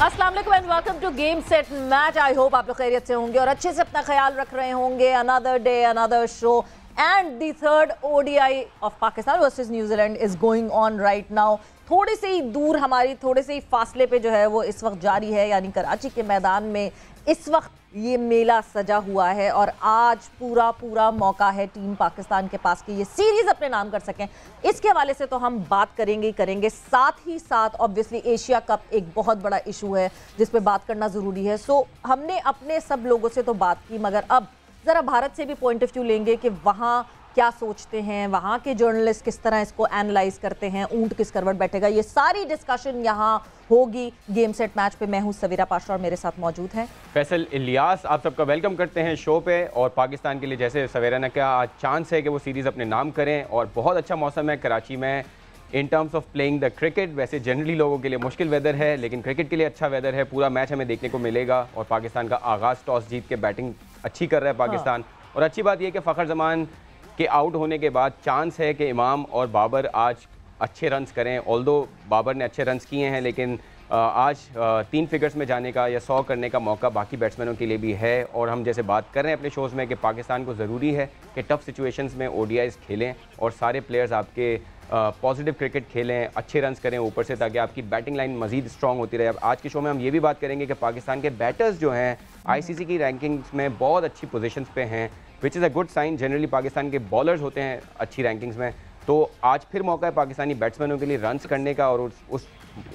अस्सलाम वालेकुम and welcome to game set match. I hope आप लोग खैरियत से होंगे और अच्छे से अपना ख्याल रख रहे होंगे। Another day another show and the third ODI of Pakistan versus New Zealand is going on right now. थोड़ी से ही दूर हमारी थोड़े से ही फासले पे जो है वो इस वक्त जारी है, यानी कराची के मैदान में इस वक्त ये मेला सजा हुआ है और आज पूरा मौका है टीम पाकिस्तान के पास कि ये सीरीज अपने नाम कर सकें। इसके हवाले से तो हम बात करेंगे ही करेंगे, साथ ही साथ ऑब्वियसली एशिया कप एक बहुत बड़ा इशू है जिस पे बात करना ज़रूरी है। सो हमने अपने सब लोगों से तो बात की, मगर अब ज़रा भारत से भी पॉइंट ऑफ व्यू लेंगे कि वहाँ क्या सोचते हैं, वहाँ के जर्नलिस्ट किस तरह इसको एनालाइज करते हैं, ऊंट किस करवट बैठेगा, ये सारी डिस्कशन यहाँ होगी गेम सेट मैच पे। मैं हूँ सवीरा पाशा और मेरे साथ मौजूद हैं फैसल इलियास। आप सबका वेलकम करते हैं शो पे। और पाकिस्तान के लिए जैसे सवेरा ने कहा, आज चांस है कि वो सीरीज़ अपने नाम करें और बहुत अच्छा मौसम है कराची में in terms of playing the cricket. वैसे जनरली लोगों के लिए मुश्किल वेदर है, लेकिन क्रिकेट के लिए अच्छा वेदर है। पूरा मैच हमें देखने को मिलेगा और पाकिस्तान का आगाज़ टॉस जीत के बैटिंग अच्छी कर रहा है पाकिस्तान। और अच्छी बात यह कि फ़खर जमान के आउट होने के बाद चांस है कि इमाम और बाबर आज अच्छे रन्स करें। ऑल्दो बाबर ने अच्छे रन्स किए हैं, लेकिन आज 3 फिगर्स में जाने का या 100 करने का मौका बाकी बैट्समैनों के लिए भी है। और हम जैसे बात कर रहे हैं अपने शोज़ में कि पाकिस्तान को ज़रूरी है कि टफ़ सिचुएशंस में ओडीआईज़ खेलें और सारे प्लेयर्स आपके पॉजिटिव क्रिकेट खेलें, अच्छे रन्स करें ऊपर से, ताकि आपकी बैटिंग लाइन मज़ीद स्ट्रॉन्ग होती रहे। अब आज के शो में हम ये भी बात करेंगे कि पाकिस्तान के बैटर्स जो हैं आईसीसी की रैंकिंग्स में बहुत अच्छी पोजीशंस पे हैं, which is a good sign. Generally Pakistan के बॉलर्स होते हैं अच्छी रैंकिंग्स में, तो आज फिर मौका है पाकिस्तानी बैट्समैनों के लिए रन्स करने का और उस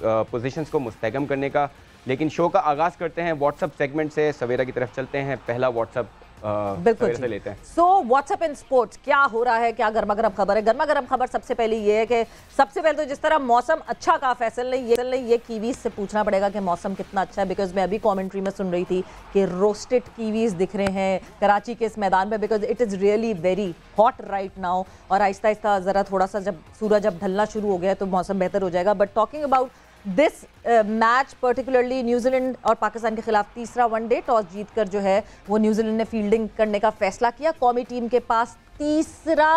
पोजीशंस को मुस्तहकम करने का। लेकिन शो का आगाज़ करते हैं व्हाट्सअप सेगमेंट से। सवेरा की तरफ चलते हैं, पहला व्हाट्सअप बिल्कुल से लेते हैं। सो व्हाट्सएप इन स्पोर्ट्स, क्या हो रहा है, क्या गर्मा गर्म खबर है? गर्मा गर्म खबर सबसे पहले ये है कि सबसे पहले तो जिस तरह मौसम अच्छा कहा फैसल ने ये कीवीज से पूछना पड़ेगा कि मौसम कितना अच्छा है, बिकॉज मैं अभी कमेंट्री में सुन रही थी कि रोस्टेड कीवीज दिख रहे हैं कराची के इस मैदान में, because it is really very hot right now. और आहिस्ता आहिस्ता ज़रा थोड़ा सा जब सूरज अब ढलना शुरू हो गया तो मौसम बेहतर हो जाएगा। But talking about this match particularly, New Zealand और पाकिस्तान के खिलाफ तीसरा वनडे, टॉस जीतकर जो है वो न्यूजीलैंड ने फील्डिंग करने का फैसला किया। कौमी टीम के पास तीसरा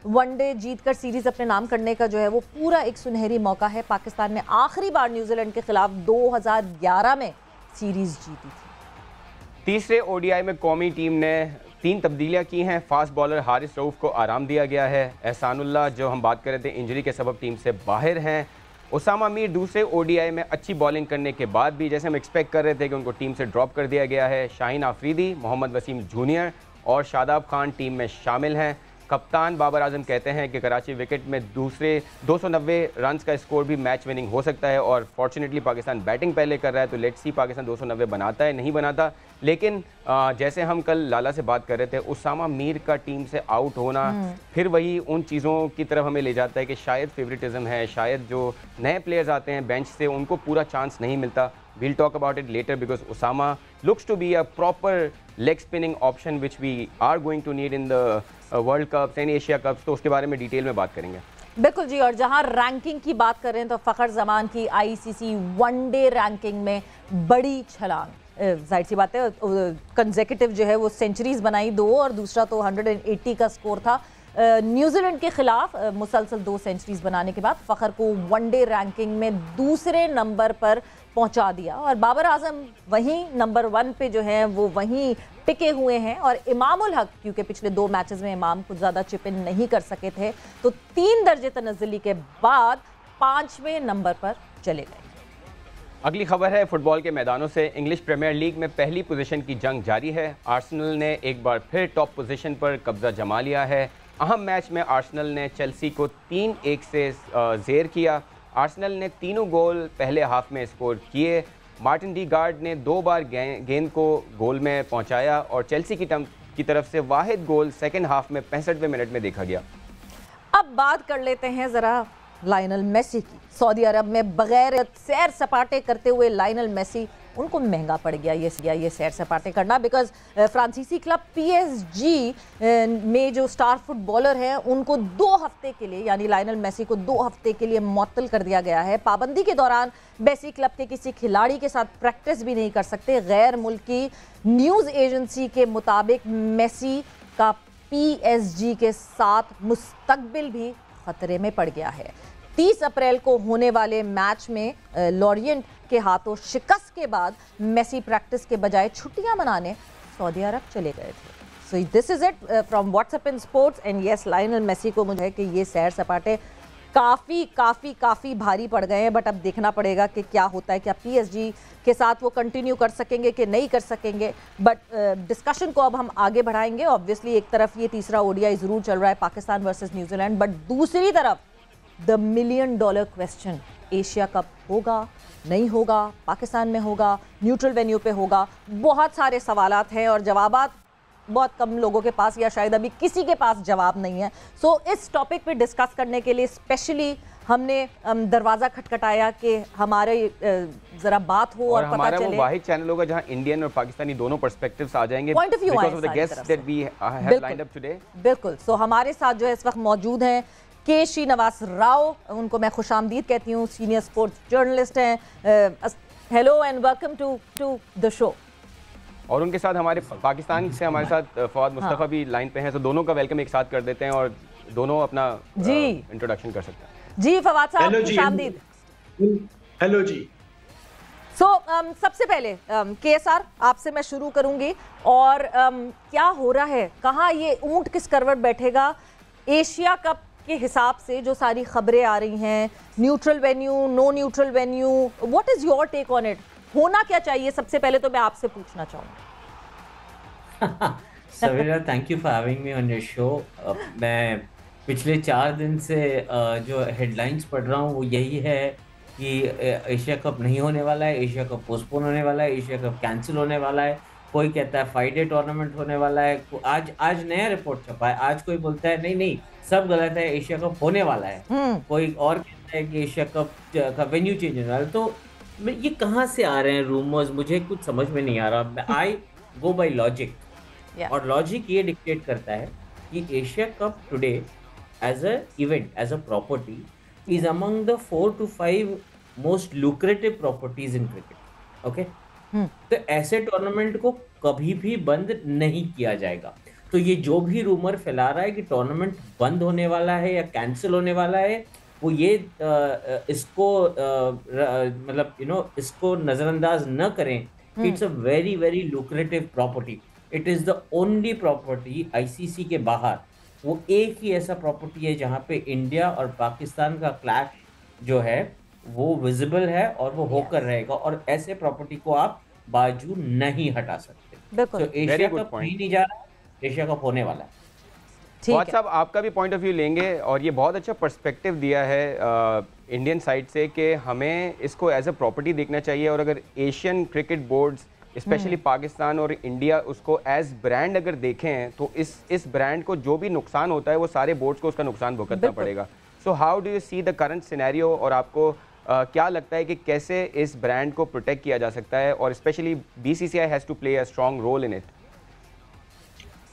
वनडे जीतकर सीरीज अपने नाम करने का जो है वो पूरा एक सुनहरी मौका है। पाकिस्तान ने आखिरी बार न्यूजीलैंड के खिलाफ 2011 में सीरीज जीती थी। तीसरे ओडीआई में कौमी टीम ने 3 तब्दीलियां की हैं। फास्ट बॉलर हारिस रऊफ को आराम दिया गया है। एहसानुल्लाह, जो हम बात कर रहे थे, इंजरी के सबब टीम से बाहर हैं। उसामा मीर दूसरे ओडीआई में अच्छी बॉलिंग करने के बाद भी, जैसे हम एक्सपेक्ट कर रहे थे, कि उनको टीम से ड्रॉप कर दिया गया है। शाहीन आफरीदी, मोहम्मद वसीम जूनियर और शादाब खान टीम में शामिल हैं। कप्तान बाबर आजम कहते हैं कि कराची विकेट में दूसरे 290 रन्स का स्कोर भी मैच विनिंग हो सकता है। और फॉर्चुनेटली पाकिस्तान बैटिंग पहले कर रहा है, तो लेट्स सी पाकिस्तान 290 बनाता है नहीं बनाता। लेकिन जैसे हम कल लाला से बात कर रहे थे, उसामा मीर का टीम से आउट होना फिर वही उन चीज़ों की तरफ हमें ले जाता है कि शायद फेवरेटिज्म है, शायद जो नए प्लेयर्स आते हैं बेंच से उनको पूरा चांस नहीं मिलता। We'll talk about it later because Osama looks to be a proper leg spinning option which we are going to need in the World Cups and Asia Cups, तो उसके बारे में डिटेल में बात करेंगे। बिल्कुल जी। और जहां रैंकिंग की बात कर रहे हैं तो फ़खर जमान की आईसीसी वनडे रैंकिंग में बड़ी छलांग, जाहिर सी बात है, कंसेक्यूटिव जो है वो सेंचुरीज बनाई 2 और दूसरा तो 180 का स्कोर था। न्यूजीलैंड के खिलाफ मुसलसल 2 सेंचुरीज बनाने के बाद फ़खर को वनडे रैंकिंग में दूसरे नंबर पर पहुंचा दिया और बाबर आजम वहीं नंबर 1 पे जो है वो वहीं टिके हुए हैं। और इमामुल हक, क्योंकि पिछले 2 मैचेस में इमाम कुछ ज़्यादा चिप इन नहीं कर सके थे, तो 3 दर्जे तनज़्ज़ुली के बाद 5वें नंबर पर चले गए। अगली खबर है फुटबॉल के मैदानों से। इंग्लिश प्रीमियर लीग में पहली पोजीशन की जंग जारी है। आर्सेनल ने एक बार फिर टॉप पोजीशन पर कब्जा जमा लिया है। अहम मैच में आर्सेनल ने चेल्सी को 3-1 से ज़ेर किया। आर्सेनल ने 3 गोल पहले हाफ में स्कोर किए। मार्टिन डीगार्ड ने 2 बार गेंद को गोल में पहुंचाया और चेल्सी की तरफ से वाहिद गोल सेकंड हाफ में 65वें मिनट में देखा गया। अब बात कर लेते हैं ज़रा लायनल मेसी की। सऊदी अरब में बगैर सैर सपाटे करते हुए लायनल मेसी, उनको महंगा पड़ गया ये सैर सपाटे करना, बिकॉज फ्रांसीसी क्लब पीएसजी में जो स्टार फुटबॉलर हैं उनको 2 हफ्ते के लिए, यानी लायनल मेसी को 2 हफ्ते के लिए मुअत्तल कर दिया गया है। पाबंदी के दौरान मेसी क्लब के किसी खिलाड़ी के साथ प्रैक्टिस भी नहीं कर सकते। गैर मुल्की न्यूज़ एजेंसी के मुताबिक मेसी का पीएसजी के साथ मुस्तकबिल भी खतरे में पड़ गया है। 30 अप्रैल को होने वाले मैच में लॉरियंट के हाथों शिकस्त के बाद मेसी प्रैक्टिस के बजाय छुट्टियां मनाने सऊदी अरब चले गए थे। So this is it from WhatsApp in sports and yes Lionel Messi को मुझे है कि ये सैर सपाटे काफ़ी भारी पड़ गए हैं, बट अब देखना पड़ेगा कि क्या होता है, क्या पीएसजी के साथ वो कंटिन्यू कर सकेंगे कि नहीं कर सकेंगे। बट डिस्कशन को अब हम आगे बढ़ाएंगे। ऑब्वियसली एक तरफ ये तीसरा ओडीआई ज़रूर चल रहा है पाकिस्तान वर्सेस न्यूजीलैंड, बट दूसरी तरफ the $1 million question, Asia cup होगा नहीं होगा, पाकिस्तान में होगा, न्यूट्रल वेन्यू पे होगा, बहुत सारे सवालात हैं और जवाबात बहुत कम लोगों के पास या शायद अभी किसी के पास जवाब नहीं है। सो इस टॉपिक पे डिस्कस करने के लिए स्पेशली हमने दरवाज़ा खटखटाया कि हमारे ज़रा बात हो और पता हमारा चले। वो वाहिद चैनल होगा जहां इंडियन और पाकिस्तानी दोनों पर्सपेक्टिव्स आ जाएंगे point of view because of the guests that we have lined up today। बिल्कुल। सो हमारे साथ जो है इस वक्त मौजूद हैं के श्रीनिवास राव, उनको मैं खुशामदीद कहती हूँ, सीनियर स्पोर्ट्स जर्नलिस्ट हैं। Hello and welcome to the show. और उनके साथ हमारे पाकिस्तान से हमारे साथ फवाद मुस्तफ़ा भी लाइन पे हैं, तो दोनों का वेलकम एक साथ कर देते हैं और दोनों अपना इंट्रोडक्शन कर सकते हैं। जी फवाद साहब, खुशामदीद। हेलो जी। सो सबसे पहले केएसआर आपसे मैं शुरू करूंगी और क्या हो रहा है, कहाँ ये ऊंट किस करवट बैठेगा एशिया कप के हिसाब से जो सारी खबरें आ रही हैं, neutral venue, no neutral venue, what is your take on it? होना क्या चाहिए, सबसे पहले तो मैं आपसे पूछना चाहूँगा। Savera, thank you for having me on your show. मैं पिछले 4 दिन से जो हेडलाइंस पढ़ रहा हूँ वो यही है कि एशिया कप नहीं होने वाला है, एशिया कप पोस्टपोन होने वाला है, एशिया कप कैंसिल होने वाला है। कोई कहता है 5 डे टूर्नामेंट होने वाला है, आज नया रिपोर्ट छपा है, आज कोई बोलता है नहीं सब गलत है, एशिया कप होने वाला है। कोई और कहता है कि एशिया कप का वेन्यू चेंज होने वाला है। तो ये कहाँ से आ रहे हैं रूमर्स, मुझे कुछ समझ में नहीं आ रहा। आई गो बाय लॉजिक, और लॉजिक ये डिक्टेट करता है कि Asia Cup today as a event, as a property is among the 4 to 5 most lucrative properties in cricket. Okay, तो ऐसे टूर्नामेंट को कभी भी बंद नहीं किया जाएगा। तो ये जो भी रूमर फैला रहा है कि टूर्नामेंट बंद होने वाला है या कैंसिल होने वाला है, वो ये इसको मतलब इसको नज़रअंदाज न करें। It's a very very lucrative property. It is the only property ICC के बाहर, वो एक ही ऐसा प्रॉपर्टी है जहाँ पे इंडिया और पाकिस्तान का क्लैश जो है वो विजिबल है और वो होकर रहेगा, और ऐसे प्रॉपर्टी को आप बाजू नहीं हटा सकते। बिल्कुल। तो एशिया कप नहीं जा रहा, एशिया कप होने वाला है। फवाद साहब, आपका भी पॉइंट ऑफ व्यू लेंगे, और ये बहुत अच्छा पर्सपेक्टिव दिया है इंडियन साइड से कि हमें इसको एज अ प्रॉपर्टी देखना चाहिए, और अगर Asian cricket boards specially Pakistan और इंडिया उसको एज ब्रांड अगर देखें तो इस ब्रांड को जो भी नुकसान होता है वो सारे बोर्ड्स को उसका नुकसान भुगतना पड़ेगा। So how do you see the current scenario, और आपको क्या लगता है कि कैसे इस ब्रांड को प्रोटेक्ट किया जा सकता है, और specially BCCI has to play a strong role in it?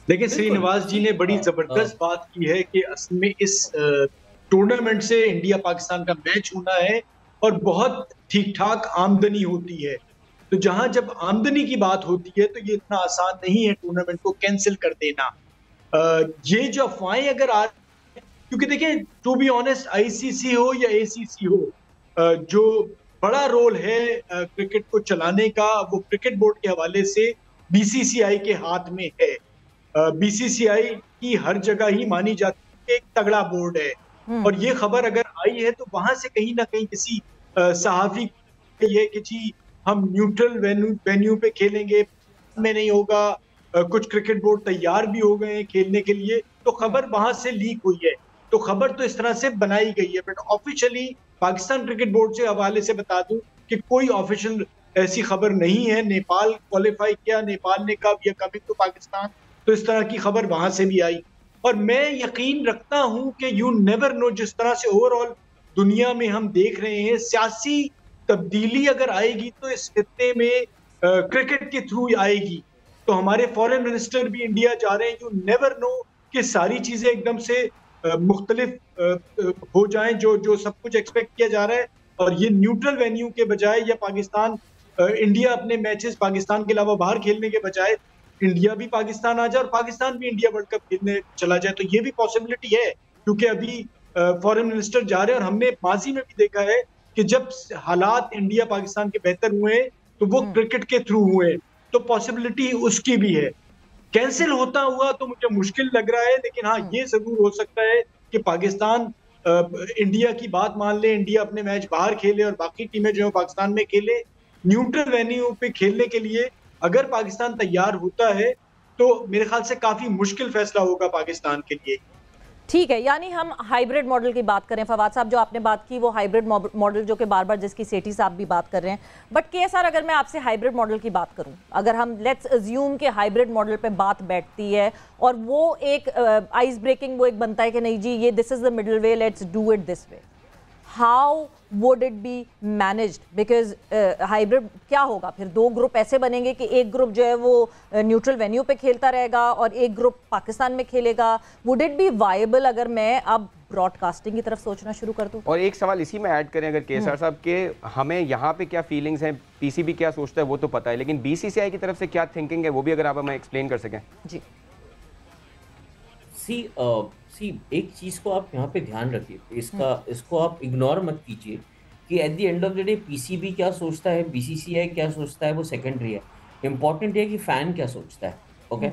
देखिए, श्रीनिवास जी ने बड़ी जबरदस्त बात की है कि असल में इस टूर्नामेंट से इंडिया पाकिस्तान का मैच होना है और बहुत ठीक ठाक आमदनी होती है। तो जहां जब आमदनी की बात होती है तो ये इतना आसान नहीं है टूर्नामेंट को कैंसिल कर देना। ये जो अफवाहें अगर आ, क्योंकि देखिए टू बी ऑनेस्ट, आईसीसी हो या एसीसी हो, जो बड़ा रोल है क्रिकेट को चलाने का वो क्रिकेट बोर्ड के हवाले से बीसीसीआई के हाथ में है। बीसीसीआई की हर जगह ही मानी जाती है एक तगड़ा बोर्ड है, और ये खबर अगर आई है तो वहां से कहीं ना कहीं किसी सहाफी ये कि जी हम न्यूट्रल वेन्यू पे खेलेंगे, में नहीं होगा, कुछ क्रिकेट बोर्ड तैयार भी हो गए हैं खेलने के लिए, तो खबर वहां से लीक हुई है। तो खबर तो इस तरह से बनाई गई है, but officially Pakistan cricket board से हवाले से बता दूं कि कोई ऑफिशियल ऐसी खबर नहीं है। नेपाल क्वालिफाई किया, नेपाल ने कहा we are coming to Pakistan, तो इस तरह की खबर वहां से भी आई। और मैं यकीन रखता हूं कि यू नेवर नो, जिस तरह से ओवरऑल दुनिया में हम देख रहे हैं सियासी तब्दीली अगर आएगी तो इस खित्ते में क्रिकेट के थ्रू आएगी। तो हमारे फॉरेन मिनिस्टर भी इंडिया जा रहे हैं। यू नेवर नो कि सारी चीजें एकदम से मुख्तलिफ हो जाएं जो सब कुछ एक्सपेक्ट किया जा रहा है, और ये न्यूट्रल वेन्यू के बजाय या पाकिस्तान इंडिया अपने मैचेस पाकिस्तान के अलावा बाहर खेलने के बजाय इंडिया भी पाकिस्तान आ जाए और पाकिस्तान भी इंडिया वर्ल्ड कप खेलने चला जाए, तो ये भी पॉसिबिलिटी है। क्योंकि अभी फॉरेन मिनिस्टर जा रहे हैं, और हमने माजी में भी देखा है कि जब हालात इंडिया पाकिस्तान के बेहतर हुए तो वो क्रिकेट के थ्रू हुए, तो पॉसिबिलिटी उसकी भी है। कैंसिल होता हुआ तो मुझे मुश्किल लग रहा है, लेकिन हाँ ये जरूर हो सकता है कि पाकिस्तान इंडिया की बात मान ले, इंडिया अपने मैच बाहर खेले और बाकी टीमें जो है पाकिस्तान में खेले। न्यूट्रल वेन्यू पे खेलने के लिए अगर पाकिस्तान तैयार होता है तो मेरे ख्याल से काफी मुश्किल फैसला होगा पाकिस्तान के लिए। ठीक है, यानी हम हाइब्रिड मॉडल की बात करें। फवाद साहब जो आपने बात की वो हाइब्रिड मॉडल जो कि बार बार जिसकी सेठी साहब भी बात कर रहे हैं, बट केएसआर अगर मैं आपसे हाइब्रिड मॉडल की बात करूं, अगर हम लेट्स अज्यूम के हाइब्रिड मॉडल पे बात बैठती है और वो एक आइस ब्रेकिंग वो एक बनता है कि नहीं जी ये this is the middle way, let's do it this way, how would it be managed? Because hybrid क्या होगा फिर? दो ग्रुप ऐसे बनेंगे कि एक ग्रुप जो है वो न्यूट्रल वेन्यू पे खेलता रहेगा और एक ग्रुप पाकिस्तान में खेलेगा। वुड इट बी वायबल अगर मैं अब ब्रॉडकास्टिंग की तरफ सोचना शुरू कर दूं? और एक सवाल इसी में ऐड करें अगर केएसआर साहब के, हमें यहाँ पे क्या फीलिंग्स हैं, पीसीबी क्या सोचता है वो तो पता है, लेकिन बीसीसीआई की तरफ से क्या थिंकिंग है वो भी अगर आप हमें एक्सप्लेन कर सकें। जी सी एक चीज को आप यहाँ पे ध्यान रखिए, इसको आप इग्नोर मत कीजिए कि at the end of the day PCB क्या सोचता है, बीसीसीआई क्या सोचता है, वो सेकेंडरी है। इंपॉर्टेंट है कि फैन क्या सोचता है। ओके,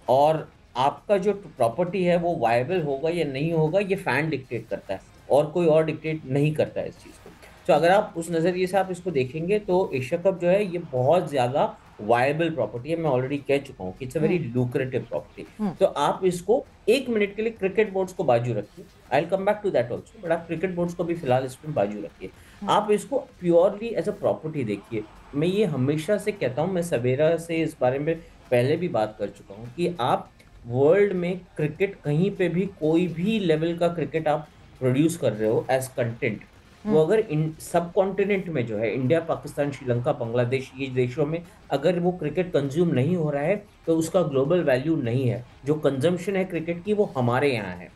और आपका जो प्रॉपर्टी है वो वायबल होगा या नहीं होगा ये फैन डिक्टेट करता है और कोई और डिक्टेट नहीं करता है इस चीज़ को। तो अगर आप उस नज़रिए से आप इसको देखेंगे तो एशिया कप जो है ये बहुत ज़्यादा वायबल प्रॉपर्टी है। मैं ऑलरेडी कह चुका हूँ कि it's a very lucrative property. तो आप इसको एक मिनट के लिए क्रिकेट बोर्ड्स को बाजू रखिए, I will come back to that also, but आप क्रिकेट बोर्ड्स को भी फिलहाल इसमें बाजू रखिए। आप इसको प्योरली एज अ प्रॉपर्टी देखिए। मैं ये हमेशा से कहता हूँ, मैं सवेरा से इस बारे में पहले भी बात कर चुका हूँ कि आप वर्ल्ड में क्रिकेट कहीं पे भी कोई भी लेवल का क्रिकेट आप प्रोड्यूस कर रहे हो एज कंटेंट, वो अगर इन सब कॉन्टिनेंट में जो है इंडिया, पाकिस्तान, श्रीलंका, बांग्लादेश, ये देशों में अगर वो क्रिकेट कंज्यूम नहीं हो रहा है तो उसका ग्लोबल वैल्यू नहीं है। जो कंजम्पशन है क्रिकेट की वो हमारे यहाँ है।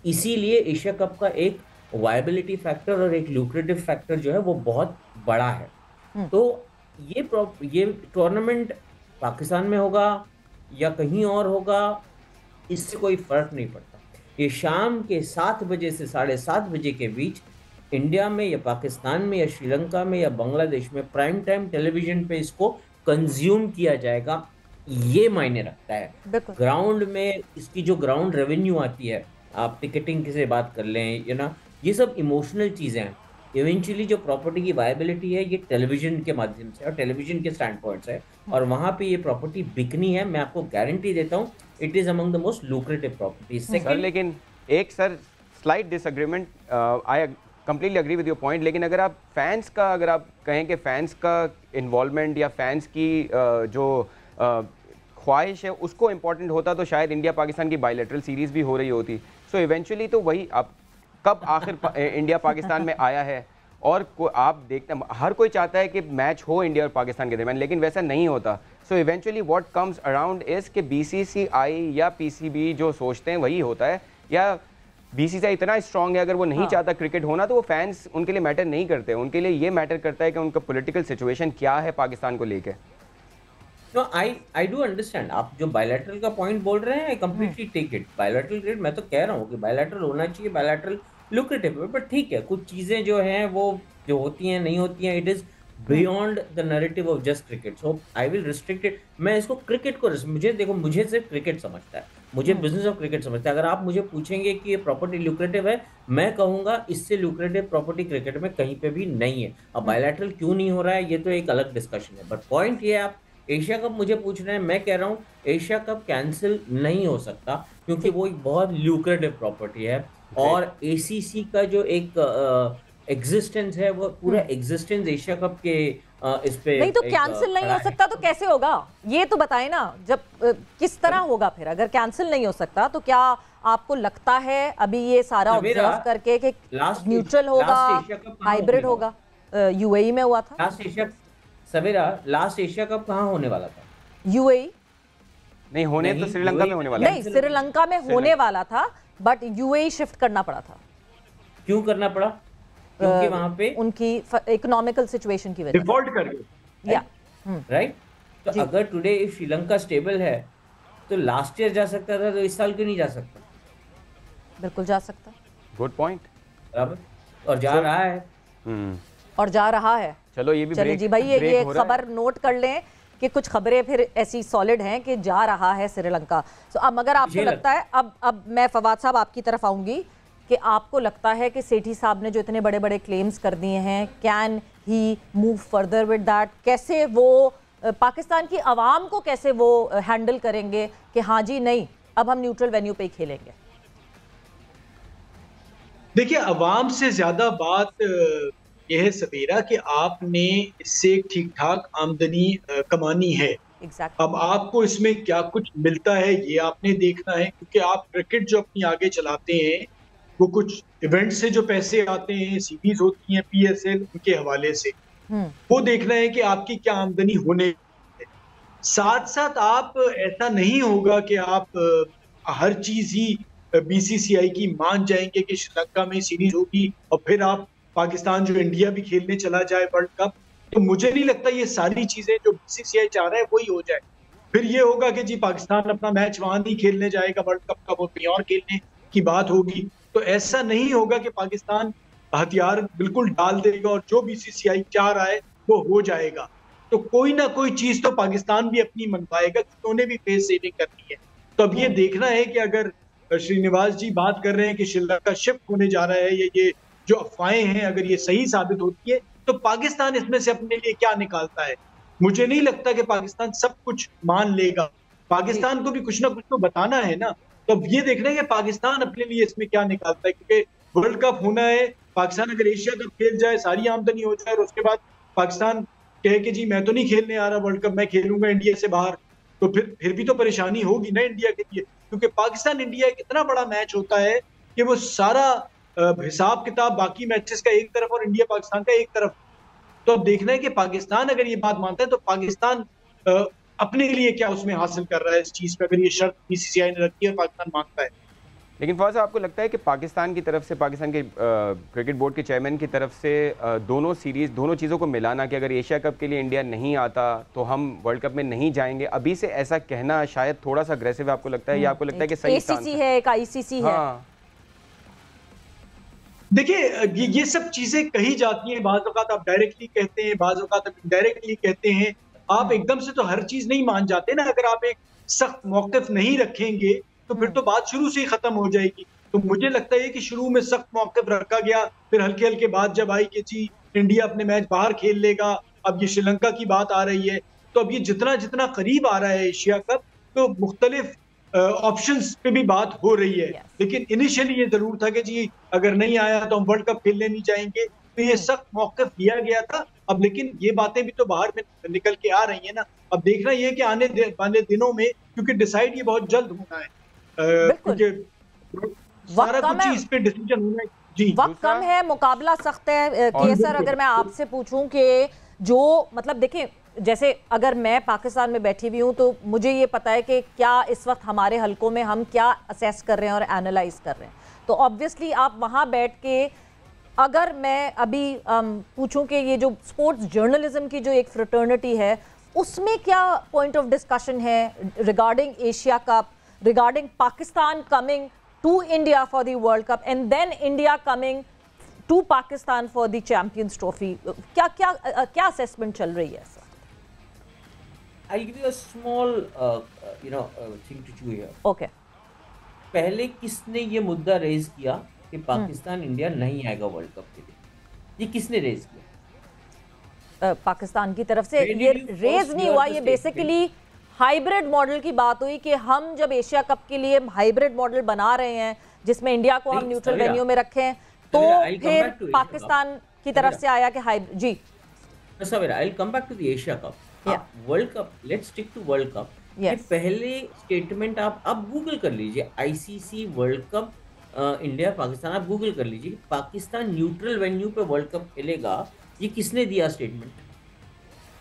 इसीलिए एशिया कप का एक वायबिलिटी फैक्टर और एक लुक्रेटिव फैक्टर जो है वो बहुत बड़ा है। तो ये टूर्नामेंट पाकिस्तान में होगा या कहीं और होगा इससे कोई फर्क नहीं पड़ता। ये शाम के 7 बजे से 7:30 बजे के बीच इंडिया में या पाकिस्तान में या श्रीलंका में या बांग्लादेश में प्राइम टाइम टेलीविजन पे इसको कंज्यूम किया जाएगा, ये मायने रखता है। ग्राउंड में इसकी जो ग्राउंड रेवेन्यू आती है, आप टिकटिंग से बात कर लें या ना, ये सब इमोशनल चीज़ें हैं। इवेंचुअली जो प्रॉपर्टी की वायबिलिटी है ये टेलीविजन के माध्यम से और टेलीविजन के स्टैंड पॉइंट से है, और वहाँ पे ये प्रॉपर्टी बिकनी है। मैं आपको गारंटी देता हूँ it is among the most lucrative property. Sir लेकिन एक slight disagreement, I completely agree with your point, लेकिन अगर आप फैंस का अगर आप कहें कि फैंस का इन्वॉल्वमेंट या फैंस की जो ख्वाहिश है उसको इम्पोर्टेंट होता तो शायद इंडिया पाकिस्तान की बायलैटरल सीरीज़ भी हो रही होती। सो इवेंचुअली तो वही अब कब आखिर इंडिया पाकिस्तान में आया है, और आप देखते हैं हर कोई चाहता है कि मैच हो इंडिया और पाकिस्तान के दरमियान, लेकिन वैसा नहीं होता। So eventually what comes around is कि बीसीसीआई या पीसीबी जो सोचते हैं वही होता है, या बीसीसीआई इतना स्ट्रांग है अगर वो नहीं चाहता क्रिकेट होना तो वो फैंस उनके लिए मैटर नहीं करते, उनके लिए ये मैटर करता है कि उनका पॉलिटिकल सिचुएशन क्या है पाकिस्तान को लेके। No, I do understand। आप जो बायलैटरल का पॉइंट बोल रहे हैं I completely take it. Bilateral cricket मैं तो कह रहा हूँ कि बायलैटरल होना चाहिए, बायलैटरल लुक्रेटिव है, बट ठीक है कुछ चीज़ें जो हैं वो जो होती हैं नहीं होती हैं, it is beyond the narrative of just cricket. So I will restrict it. मैं इसको क्रिकेट को मुझे देखो, मुझे सिर्फ क्रिकेट समझता है, मुझे बिजनेस ऑफ क्रिकेट समझता है। अगर आप मुझे पूछेंगे कि ये प्रॉपर्टी लुक्रेटिव है, मैं कहूँगा इससे लुक्रेटिव प्रॉपर्टी क्रिकेट में कहीं पे भी नहीं है। अब बायलैटरल क्यों नहीं हो रहा है ये तो एक अलग डिस्कशन है, बट पॉइंट ये आप एशिया कप मुझे पूछ रहे हैं, मैं कह रहा हूँ एशिया कप कैंसिल नहीं हो सकता क्योंकि वो एक बहुत ल्यूक्रेटिव प्रॉपर्टी है। और एसीसी का जो एक एग्जिस्टेंस है वो पूरा एग्जिस्टेंस एशिया कप के इस पे नहीं तो कैंसिल नहीं हो सकता तो कैसे होगा ये तो बताएं ना। जब किस तरह होगा फिर अगर कैंसिल नहीं हो सकता तो क्या आपको लगता है अभी ये सारा ऑब्जर्व करके कि न्यूट्रल होगा, हाइब्रिड होगा? यूएई में हुआ था लास्ट एशिया कप कहाँ होने वाला था? यूएई नहीं होने तो श्रीलंका में होने वाला नहीं, श्रीलंका में होने वाला था बट यूएई शिफ्ट करना पड़ा था। क्यों करना पड़ा? क्योंकि वहां पे उनकी इकोनॉमिकल सिचुएशन की वजह डिफॉल्ट कर गए, या राइट। तो अगर टुडे श्रीलंका स्टेबल है तो लास्ट ईयर जा सकता था, तो इस साल क्यों नहीं जा सकता? बिल्कुल जा सकता। Good point. बराबर, और जा रहा है। और जा रहा है। चलो ये भी चलिए जी भाई, ये खबर नोट कर लें कि कुछ खबरें फिर ऐसी सॉलिड हैं कि जा रहा है श्रीलंका। तो अब मगर आपको लगता है, अब मैं फवाद साहब आपकी तरफ आऊंगी, कि आपको लगता है कि सेठी साहब ने जो इतने बड़े बड़े क्लेम्स कर दिए हैं, can he move further with that? कैसे वो पाकिस्तान की आवाम को कैसे वो हैंडल करेंगे कि हाँ जी नहीं, अब हम न्यूट्रल वेन्यू पे ही खेलेंगे? देखिए, अवाम से ज्यादा बात यह है सवेरा कि आपने इससे ठीक ठाक आमदनी कमानी है। अब आपको इसमें क्या कुछ मिलता है ये आपने देखना है, क्योंकि आप क्रिकेट जो अपनी आगे चलाते हैं वो कुछ इवेंट से जो पैसे आते हैं, सीरीज होती हैं PSL, उनके हवाले से वो देखना है कि आपकी क्या आमदनी होने है। साथ साथ आप ऐसा नहीं होगा कि आप हर चीज ही BCCI की मान जाएंगे कि श्रीलंका में सीरीज होगी और फिर आप पाकिस्तान जो इंडिया भी खेलने चला जाए वर्ल्ड कप। तो मुझे नहीं लगता ये सारी चीजें जो BCCI चाह रहा है वही हो जाए। फिर ये होगा कि जी पाकिस्तान अपना मैच वहां नहीं खेलने जाएगा वर्ल्ड कप का, वो कहीं और खेलने की बात होगी। तो ऐसा नहीं होगा कि पाकिस्तान हथियार बिल्कुल डाल देगा और जो BCCI चाह रहा है वो हो जाएगा। तो कोई ना कोई चीज तो पाकिस्तान भी अपनी मनवाएगा, क्योंकि उन्हें भी फेस सेविंग करनी है। तो अब ये देखना है कि अगर श्रीनिवास जी बात कर रहे हैं कि श्रीलंका शिफ्ट होने जा रहा है, ये जो अफवाहें हैं अगर ये सही साबित होती है तो पाकिस्तान इसमें से अपने लिए क्या निकालता है? मुझे नहीं लगता कि पाकिस्तान सब कुछ मान लेगा। पाकिस्तान को भी कुछ ना कुछ तो बताना है ना। तो अब ये देखना है कि पाकिस्तान अपने लिए इसमें क्या निकालता है, क्योंकि वर्ल्ड कप होना है। पाकिस्तान अगर एशिया कप खेल जाए, सारी आमदनी हो जाए और उसके बाद पाकिस्तान कहे कि जी मैं तो नहीं खेलने आ रहा वर्ल्ड कप, मैं खेलूंगा इंडिया से बाहर, तो फिर भी तो परेशानी होगी ना इंडिया के लिए। क्योंकि पाकिस्तान इंडिया एक इतना बड़ा मैच होता है कि वो सारा हिसाब किताब बाकी मैचेस का एक तरफ और इंडिया पाकिस्तान का एक तरफ। तो अब देखना है कि पाकिस्तान अगर ये बात मानता है तो पाकिस्तान अपने लिए क्या उसमें हासिल कर रहा है इस चीज पे, अगर ये शर्त BCCI ने रखी है और पाकिस्तान मांगता है। लेकिन फौज साहब, आपको लगता है कि पाकिस्तान की तरफ से, पाकिस्तान के क्रिकेट बोर्ड के चेयरमैन की तरफ से दोनों सीरीज, दोनों चीज़ों को मिलाना कि अगर एशिया कप के लिए इंडिया नहीं आता तो हम वर्ल्ड कप में नहीं जाएंगे, अभी से ऐसा कहना शायद थोड़ा सा अग्रेसिव है आपको लगता है, या आपको लगता है कि सही ACC है, एक ICC है? देखिए, ये सब चीजें कही जाती हैं, बाज़ औक़ात आप डायरेक्टली कहते हैं, बाज़ औक़ात आप इनडायरेक्टली कहते हैं। आप एकदम से तो हर चीज नहीं मान जाते ना। अगर आप एक सख्त मौक़िफ़ नहीं रखेंगे तो फिर तो बात शुरू से ही खत्म हो जाएगी। तो मुझे लगता है कि शुरू में सख्त मौक़िफ़ रखा गया, फिर हल्के हल्के बात जब आई कि जी इंडिया अपने मैच बाहर खेल लेगा, अब ये श्रीलंका की बात आ रही है। तो अब ये जितना जितना करीब आ रहा है एशिया कप, तो मुख्तलिफ ऑप्शंस पे भी बात हो रही है। लेकिन इनिशियली ये जरूर था कि जी अगर नहीं आया तो हम वर्ल्ड कप खेलने नहीं जाएंगे, तो ये सख्त मौक़िफ़ लिया गया था। अब लेकिन ये बातें भी तो बाहर में निकल के आ रही है ना। अब देखना ये कि आने वाले दिनों में, क्योंकि डिसाइड ये बहुत जल्द होना है, क्योंकि सारा कुछ चीज पे डिसीजन होना है। जी वक्त कम है, मुकाबला सख्त है। केसर, अगर मैं आपसे पूछूं कि जो मतलब देखें, जैसे अगर मैं पाकिस्तान में बैठी हुई हूँ तो मुझे ये पता है कि क्या इस वक्त हमारे हलकों में हम क्या असेस कर रहे हैं और एनालाइज कर रहे हैं। तो ऑब्वियसली आप वहाँ बैठ के, अगर मैं अभी पूछूं कि ये जो स्पोर्ट्स जर्नलिज्म की जो एक फ्रेटर्निटी है, उसमें क्या पॉइंट ऑफ डिस्कशन है regarding Asia Cup, regarding Pakistan coming to India for the World Cup and then India coming to Pakistan for the Champions Trophy? क्या क्या क्या असेसमेंट चल रही है? I'll give you a small, thing to chew here. Okay. पहले किसने ये मुद्दा रेज किया कि पाकिस्तान इंडिया नहीं आएगा वर्ल्ड कप के लिए? ये किसने रेज किया? पाकिस्तान की तरफ से ये रेज नहीं हुआ, ये बेसिकली हाइब्रिड मॉडल की बात हुई कि हम जब एशिया कप के लिए हाइब्रिड मॉडल बना रहे हैं जिसमें इंडिया को हम न्यूट्रल वेन्यू में रखें, तो फिर पाकिस्तान की तरफ से आया कि हाइब्रिड। जी Savera, I'll come back to the Asia Cup. World Cup, let's stick to World Cup. ये पहले स्टेटमेंट आप गूगल कर लीजिए, ICC World Cup India Pakistan, आप गूगल कर लीजिए, पाकिस्तान न्यूट्रल वेन्यू पे वर्ल्ड कप खेलेगा, ये किसने दिया स्टेटमेंट?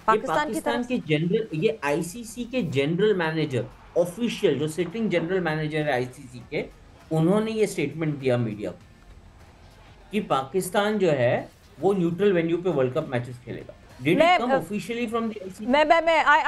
पाकिस्तान के जनरल, ये ICC के जनरल मैनेजर, ऑफिशियल जो सिटिंग जनरल मैनेजर है ICC के, उन्होंने ये स्टेटमेंट दिया मीडिया को कि पाकिस्तान जो है वो न्यूट्रल वेन्यू पे वर्ल्ड कप मैचेस खेलेगा। Did it come officially from the ICC?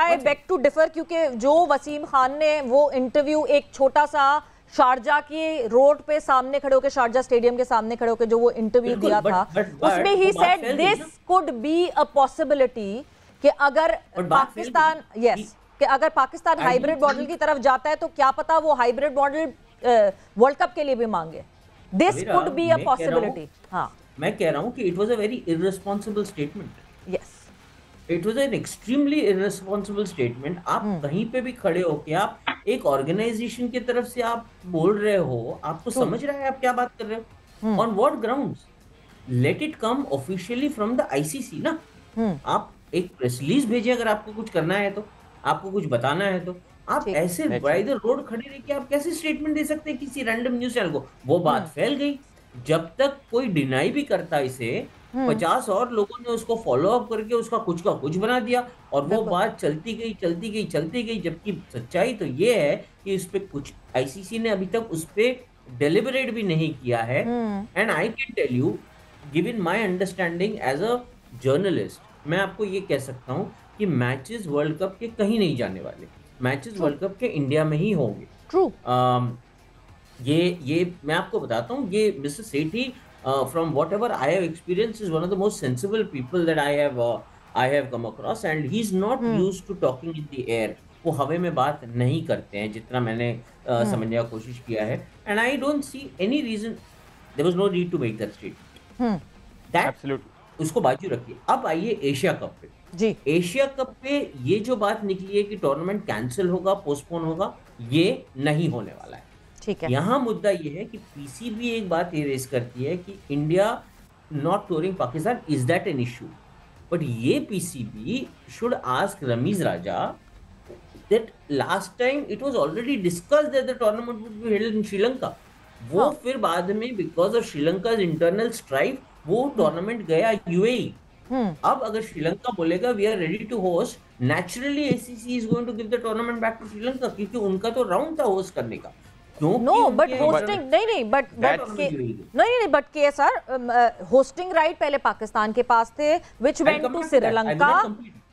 I beg to differ, क्योंकि जो वसीम खान ने वो इंटरव्यू एक छोटा सा शारजा की रोड पे सामने खड़े होकर, शारजा स्टेडियम के सामने खड़े होकर जो वो इंटरव्यू दिया था, उसमें he said this could be a possibility कि अगर पाकिस्तान कि अगर पाकिस्तान हाइब्रिड मॉडल की तरफ जाता है तो क्या पता वो हाइब्रिड मॉडल वर्ल्ड कप के लिए भी मांगे। This could be a possibility. हाँ, मैं कह रहा हूँ कि it was a very irresponsible statement. Yes, it was an extremely irresponsible statement. आप कहीं पे भी खड़े होके आप एक ऑर्गेनाइजेशन की तरफ से आप बोल रहे हो, आपको समझ रहा है आप क्या बात कर रहे हो? On what grounds? Let it come officially from the ICC ना। आप एक प्रेस रिलीज भेजिए अगर आपको कुछ करना है तो, आपको कुछ बताना है तो। आप ऐसे बाय द रोड खड़े रह के आप कैसे स्टेटमेंट दे सकते हैं किसी रैंडम न्यूज चैनल को? वो बात फैल गई। जब तक कोई डिनाई भी करता इसे, 50 और लोगों ने उसको फॉलो अप करके उसका कुछ का कुछ बना दिया और वो बात चलती गई। जबकि सच्चाई तो ये है कि इस पे कुछ आईसीसी ने अभी तक उस पे डेलिबरेट भी नहीं किया है। And I can tell you, given my understanding as a journalist, मैं आपको ये कह सकता हूँ कि मैचेस वर्ल्ड कप के कहीं नहीं जाने वाले। मैचेस वर्ल्ड कप के इंडिया में ही होंगे। ट्रू। ये मैं आपको बताता हूँ, ये mister Sethi from whatever I have experienced is one of the most sensible people that I have come across, and he's not used to talking in the air. वो हवा में बात नहीं करते हैं जितना मैंने समझने की कोशिश किया है। And I don't see any reason, there was no need to make that statement. That absolutely उसको बाजू रखिए। अब आइए एशिया कप पे। जी, एशिया कप पे ये जो बात निकली है कि टूर्नामेंट कैंसिल होगा, पोस्टपोन होगा, ये नहीं होने वाला है। ठीक है। यहाँ मुद्दा ये है कि पीसीबी एक बात ये रेस करती है कि India not touring Pakistan, is that an issue? But ये PCB should ask Rameez Raja that last time it was already discussed that the tournament would be held in Sri Lanka. वो फिर बाद में because of Sri Lanka's internal strife वो टूर्नामेंट गया यूएई। अब अगर श्रीलंका बोलेगा we are ready to host, naturally ACC is going to give the tournament back to Sri Lanka, क्योंकि उनका तो राउंड था होस्ट करने का। नो बट होस्टिंग नहीं बट केएसआर होस्टिंग राइट पहले पाकिस्तान के पास थे व्हिच वेंट टू श्रीलंका,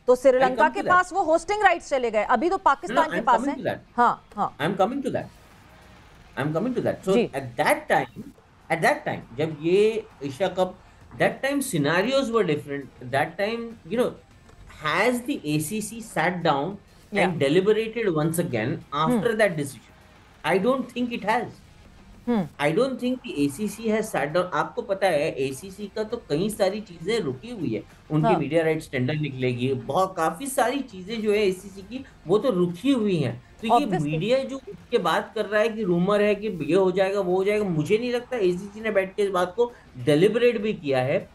तो श्रीलंका के पास वो होस्टिंग राइट्स चले गए, अभी तो पाकिस्तान के पास है। हाँ, I am coming to that. So at that time जब ये Asia Cup, that time scenarios were different. That time you know has the ACC sat down and deliberated once again after that decision? I don't think it has. I don't think the ACC has sat down. आपको पता है ACC का तो कई सारी चीजें रुकी हुई है, उनकी मीडिया राइट्स टेंडर निकलेगी, बहुत काफी सारी चीजें जो है ACC की वो तो रुकी हुई हैं। तो ये मीडिया जो उसके बात कर रहा है कि रूमर है कि ये हो जाएगा वो हो जाएगा, मुझे नहीं लगता ACC ने बैठ के इस बात को डेलिबरेट भी किया है।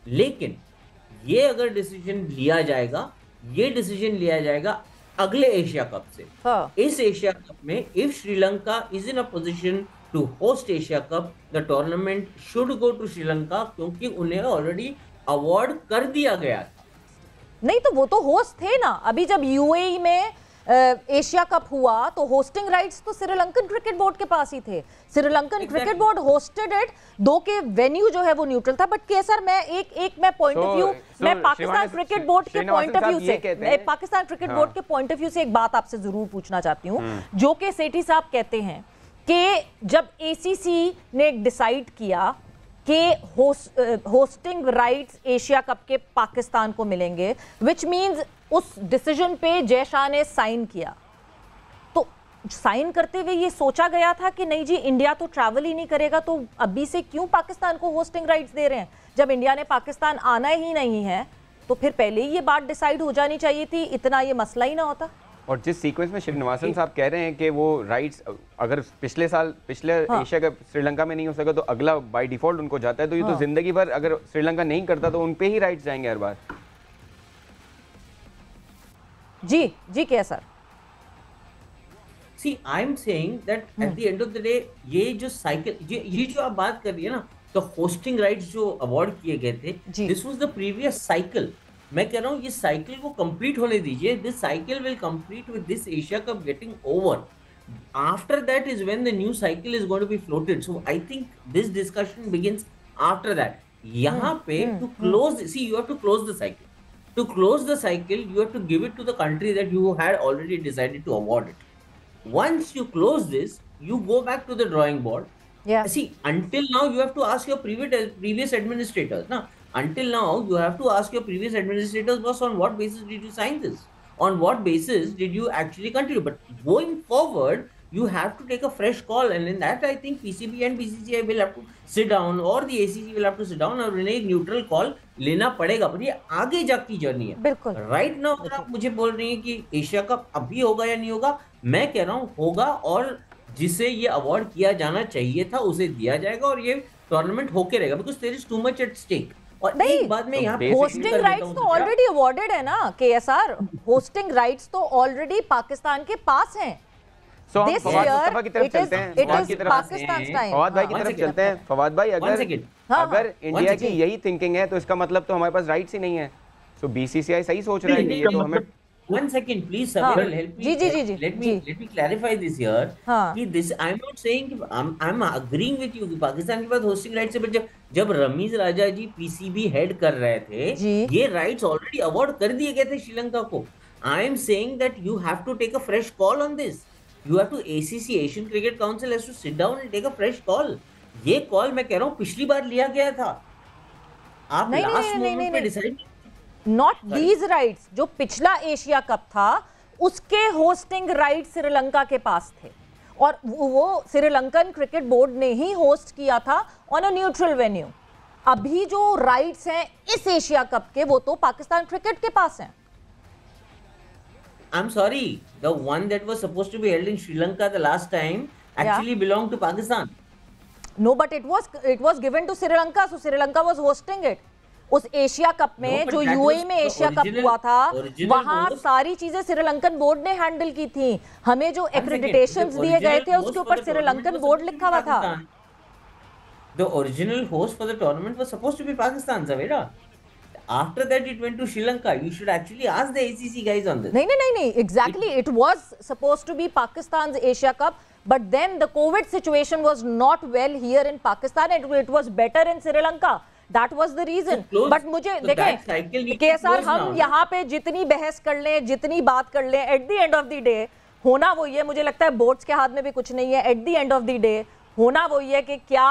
लेकिन ये अगर डिसीजन लिया जाएगा अगले एशिया कप से। इस एशिया कप में if Sri Lanka is in a position to host Asia Cup, the tournament should go to Sri Lanka, क्योंकि उन्हें ऑलरेडी अवार्ड कर दिया गया था। नहीं तो वो तो होस्ट थे ना। अभी जब यूएई में एशिया कप हुआ तो होस्टिंग राइट्स तो श्रीलंकन क्रिकेट बोर्ड के पास ही थे। Sri Lankan cricket board hosted it, दो के वेन्यू जो है वो न्यूट्रल था। बट केसर मैं मैं पॉइंट ऑफ व्यू, मैं पाकिस्तान क्रिकेट बोर्ड के पॉइंट ऑफ व्यू से, पाकिस्तान क्रिकेट बोर्ड के पॉइंट ऑफ व्यू से एक बात आपसे जरूर पूछना चाहती हूँ, जो कि सेठी साहब कहते हैं कि जब एसीसी ने डिसाइड किया कि होस्टिंग राइट्स एशिया कप के पाकिस्तान को मिलेंगे, विच मीन्स उस डिसीजन पे जय शाह ने साइन किया, तो साइन करते हुए ये सोचा गया था कि नहीं जी इंडिया तो ट्रैवल ही नहीं करेगा, तो अभी से क्यों पाकिस्तान को होस्टिंग राइट्स दे रहे हैं? जब इंडिया ने पाकिस्तान आना ही नहीं है तो फिर पहले ही ये बात डिसाइड हो जानी चाहिए थी, इतना ये मसला ही ना होता। और जिस सीक्वेंस में श्रीनिवासन साहब कह रहे हैं कि वो राइट्स अगर पिछले एशिया कप श्रीलंका में नहीं हो सका तो अगला बाय डिफॉल्ट उनको जाता है, तो ये तो जिंदगी भर अगर श्रीलंका नहीं करता तो उन पे ही राइट्स जाएंगे हर बार। जी क्या sir? See, I'm saying that at the end of the day, ये जो साइकिल, ये जो आप बात कर रही है ना, तो होस्टिंग राइट्स जो अवार्ड किए गए थे, this was the previous cycle. मैं कह रहा हूँ ये साइकिल को कंप्लीट होने दीजिए। This cycle will complete with this Asia Cup getting over. After that is when the new cycle is going to be floated. So I think this discussion begins after that. यहाँ पे to close, see you have to close the cycle. To close the cycle, you have to give it to the country that you had already decided to award it. once you close this, you go back to the drawing board. Yeah. See, until now you have to ask your previous administrators. Now, until now you have to ask your previous administrators, was on what basis did you sign this? On what basis did you actually continue? But going forward, you have to take a fresh call, and in that I think PCB and BCCI will have to sit down, or the ACC will have to sit down और उन्हें एक neutral call लेना पड़ेगा. पर ये आगे जाके journey है. बिल्कुल. राइट नाउ अगर आप मुझे बोल रही हैं कि एशिया कप अभी होगा या नहीं होगा, मैं कह रहा हूँ होगा, और जिसे ये अवार्ड किया जाना चाहिए था उसे दिया जाएगा, और ये टूर्नामेंट होके रहेगा, because there is too much at stake. और एक बात में यहाँ होस्टिंग राइट्स तो ऑलरेडी अवॉर्डेड है ना केएसआर. होस्टिंग राइट्स तो ऑलरेडी पाकिस्तान के पास हैं. This year it is Pakistan's time. Fawad भाई की तरफ चलते हैं. फवाद भाई, अगर इंडिया की यही थिंकिंग है तो इसका मतलब तो हमारे पास राइट्स ही नहीं है. सो बीसीसीआई सही सोच रहा है कि ये तो हमें. One second, please, Sabir, help me. Ji. Let me clarify this here. कि this, I'm not saying कि I'm agreeing with you कि पाकिस्तान के पास hosting rights है, but जब रमीज राजा जी PCB हेड कर रहे थे, ये rights already award कर दिए गए थे श्रीलंका को. I am saying that you have to take a fresh call on this. You have to ACC, Asian Cricket Council has to sit down and take a fresh call. ये call मैं कह रहा हूँ पिछली बार लिया गया था. आप लास्ट मोमेंट पे डिसाइड. Not these rights. जो पिछला एशिया कप था उसके होस्टिंग राइट श्रीलंका के पास थे, और वो श्रीलंकन क्रिकेट बोर्ड ने ही होस्ट किया था ऑन अ न्यूट्रल वेन्यू. अभी जो राइट्स हैं इस एशिया कप के वो तो पाकिस्तान क्रिकेट के पास हैं. I'm sorry, the one that was supposed to be held in Sri Lanka the last time actually belonged to Pakistan. No, but it was given to Sri Lanka, so Sri Lanka was hosting it. उस Asia Cup में जो UAE में Asia cup हुआ था, वहां सारी चीजें Sri Lankan board ने हैंडल की थी. हमें जो एक्रेडिटेशंस दिए गए थे उसके ऊपर श्रीलंकन बोर्ड लिखा हुआ था. The original host for the tournament was supposed to be Pakistan, Zavira. After that it went to Sri Lanka. You should actually ask the ACC guys on this. नहीं. Exactly, it was supposed to be Pakistan's Asia Cup, but then the COVID situation was not well here in Pakistan, and it was better in Sri Lanka. That was the reason. But मुझे देखें KSR, हम यहाँ पे जितनी बहस कर लें, जितनी बात कर लें, at the end of the day होना वो ये, मुझे लगता है बोर्ड्स के हाथ में भी कुछ नहीं है. At the end of the day होना वो ये कि क्या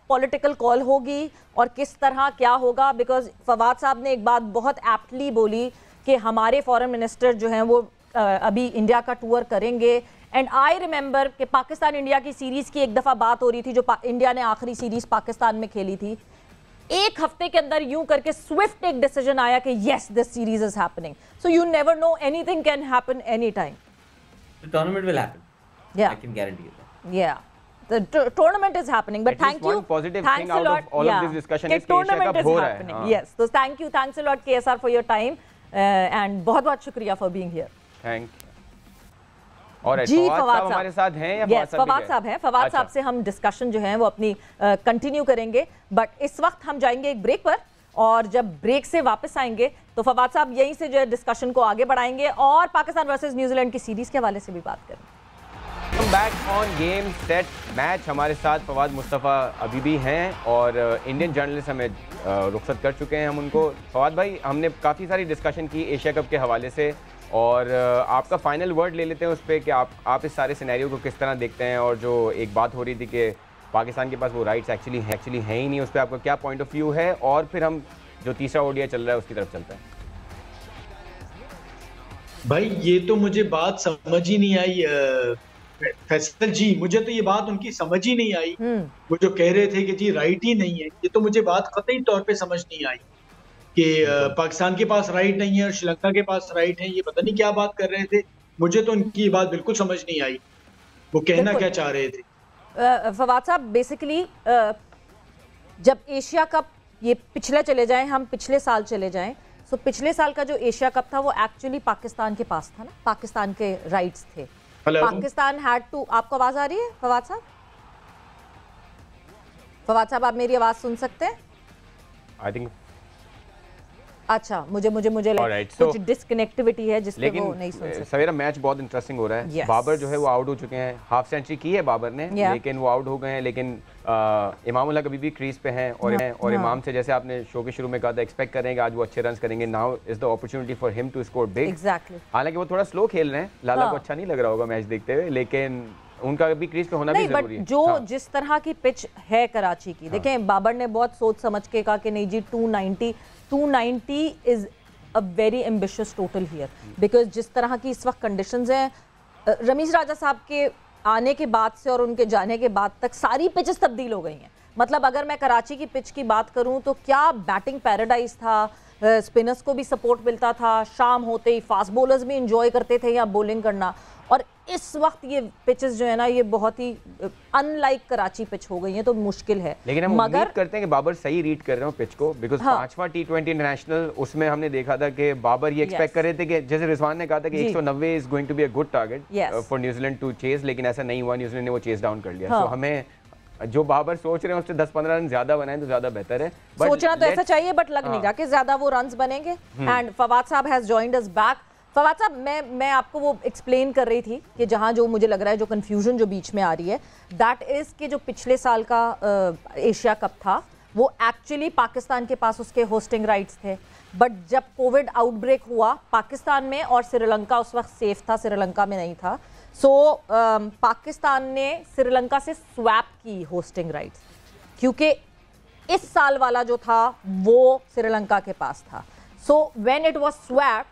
पॉलिटिकल कॉल होगी और किस तरह क्या होगा. बिकॉज फवाद साहब ने एक बात बहुत एप्टली बोली कि हमारे फॉरेन मिनिस्टर जो हैं वो अभी इंडिया का टूर करेंगे. एंड आई रिमेंबर कि पाकिस्तान इंडिया की सीरीज की एक दफ़ा बात हो रही थी, जो इंडिया ने आखिरी सीरीज पाकिस्तान में खेली थी. एक हफ्ते के अंदर यूं करके स्विफ्ट एक डिसीजन आया कि yes, this series is happening. So you never know, anything can happen any time. The tournament will happen. I can guarantee you that. Yeah. The tournament is happening, but thank you. One positive thing out of all of this discussion is कि tournament is happening. Yes, so thank you, thanks a lot KSR for your time, and बहुत शुक्रिया for being here. Thank you. और जी फवाद साहब हमारे साथ हैं या yes, Fawad साहब हैं. फवाद साहब से हम डिस्कशन जो है वो अपनी कंटिन्यू करेंगे, बट इस वक्त हम जाएंगे एक ब्रेक पर, और जब ब्रेक से वापस आएंगे तो फवाद साहब यहीं से जो है डिस्कशन को आगे बढ़ाएंगे और पाकिस्तान वर्सेस न्यूजीलैंड की सीरीज के हवाले से भी बात करेंगे. Back on game set match. हमारे साथ फवाद मुस्तफ़ा अभी भी हैं और इंडियन जर्नलिस्ट हमें रुखसत कर चुके हैं हम उनको. फवाद भाई, हमने काफ़ी सारी डिस्कशन की एशिया कप के हवाले से, और आपका फाइनल वर्ड ले लेते हैं उस पर कि आप इस सारे सिनेरियो को किस तरह देखते हैं. और जो एक बात हो रही थी कि पाकिस्तान के पास वो राइट्स एक्चुअली हैं ही नहीं, उस पर आपका क्या पॉइंट ऑफ व्यू है. और फिर हम जो तीसरा ओडीआई चल रहा है उसकी तरफ चलते हैं. भाई ये तो मुझे बात समझ ही नहीं आई फैसल जी, मुझे तो ये बात उनकी समझ ही नहीं आई. वो जो कह रहे थे कि जी राइट ही नहीं है, ये तो मुझे बात कतई तौर पे समझ नहीं आई कि पाकिस्तान के पास राइट नहीं है और श्रीलंका के पास राइट है. ये पता नहीं क्या बात कर रहे थे. मुझे तो उनकी बात बिल्कुल समझ नहीं आई, वो कहना क्या चाह रहे थे. फवाद साहब, बेसिकली जब एशिया कप, ये पिछले चले जाएं, हम पिछले साल चले जाएं, तो पिछले साल का जो एशिया कप था वो एक्चुअली पाकिस्तान के पास था ना, पाकिस्तान के राइट्स थे. Pakistan had to. आपको आवाज आ रही है फवाद साहब? फवाद साहब, आप मेरी आवाज सुन सकते हैं? आई थिंक अच्छा, मुझे Alright, कुछ डिस्कनेक्टिविटी है जिससे लेकिन वो नहीं सुन सकते। सवेरा मैच बहुत इंटरेस्टिंग हो रहा है। Yes. बाबर जो है वो आउट हो चुके हैं, हाफ सेंचुरी की है बाबर ने, Yeah. लेकिन वो आउट हो गए हैं। लेकिन इमामुल्लाह कभी भी क्रीज पे हैं और इमाम से, जैसे आपने शो के शुरू में कहा था, एक्सपेक्ट कर रहे हैं कि आज वो अच्छे रन करेंगे। Now is the opportunity for him to score big. Exactly. हालांकि वो थोड़ा स्लो खेल रहे हैं, लाला को अच्छा नहीं लग रहा होगा मैच देखते हुए, लेकिन उनका भी क्रीज पे होना भी जरूरी है। जो जिस तरह की पिच है कराची की, देखें बाबर ने बहुत सोच समझ के कहा कि नहीं जी 290 is a very ambitious total here, because जिस तरह की इस वक्त कंडीशंस हैं, रमीज राजा साहब के आने के बाद से और उनके जाने के बाद तक सारी पिचेस तब्दील हो गई हैं। मतलब अगर मैं कराची की पिच की बात करूं तो क्या बैटिंग पैराडाइज था, स्पिनर्स को भी सपोर्ट मिलता था, शाम होते ही फास्ट बॉलर्स भी इंजॉय करते थे या बॉलिंग करना। और इस वक्त ये पिचेस जो है ना, ये बहुत ही अनलाइक कराची पिच हो गई है, तो मुश्किल है। लेकिन हम उम्मीद करते हैं कि बाबर सही रीड कर रहे हो पिच को, बिकॉज पांचवा T20 इंटरनेशनल, उसमें हमने देखा था कि बाबर ये एक्सपेक्ट कर रहे थे कि जैसे रिजवान ने कहा था कि 190 is going to be a good target for New Zealand to chase, लेकिन ऐसा नहीं हुआ, न्यूजीलैंड ने वो चेज डाउन कर लिया। तो हमें जो बाबर सोच रहे हैं उससे 10-15 रन ज्यादा बनाएं तो ज्यादा बेहतर है। सोचना तो ऐसा चाहिए, बट लग नहीं रहा कि ज्यादा वो रन्स बनेंगे। एंड फवाद साहब has joined us back. Fawad साहब, मैं आपको वो एक्सप्लेन कर रही थी कि जहां जो मुझे लग रहा है जो कंफ्यूजन जो बीच में आ रही है, दैट इज कि जो पिछले साल का एशिया कप था वो एक्चुअली पाकिस्तान के पास उसके होस्टिंग राइट्स थे, बट जब कोविड आउटब्रेक हुआ पाकिस्तान में और श्रीलंका उस वक्त सेफ था, श्रीलंका में नहीं था, सो पाकिस्तान ने श्रीलंका से स्वैप की होस्टिंग राइट्स, क्योंकि इस साल वाला जो था वो श्रीलंका के पास था। So when it was swap,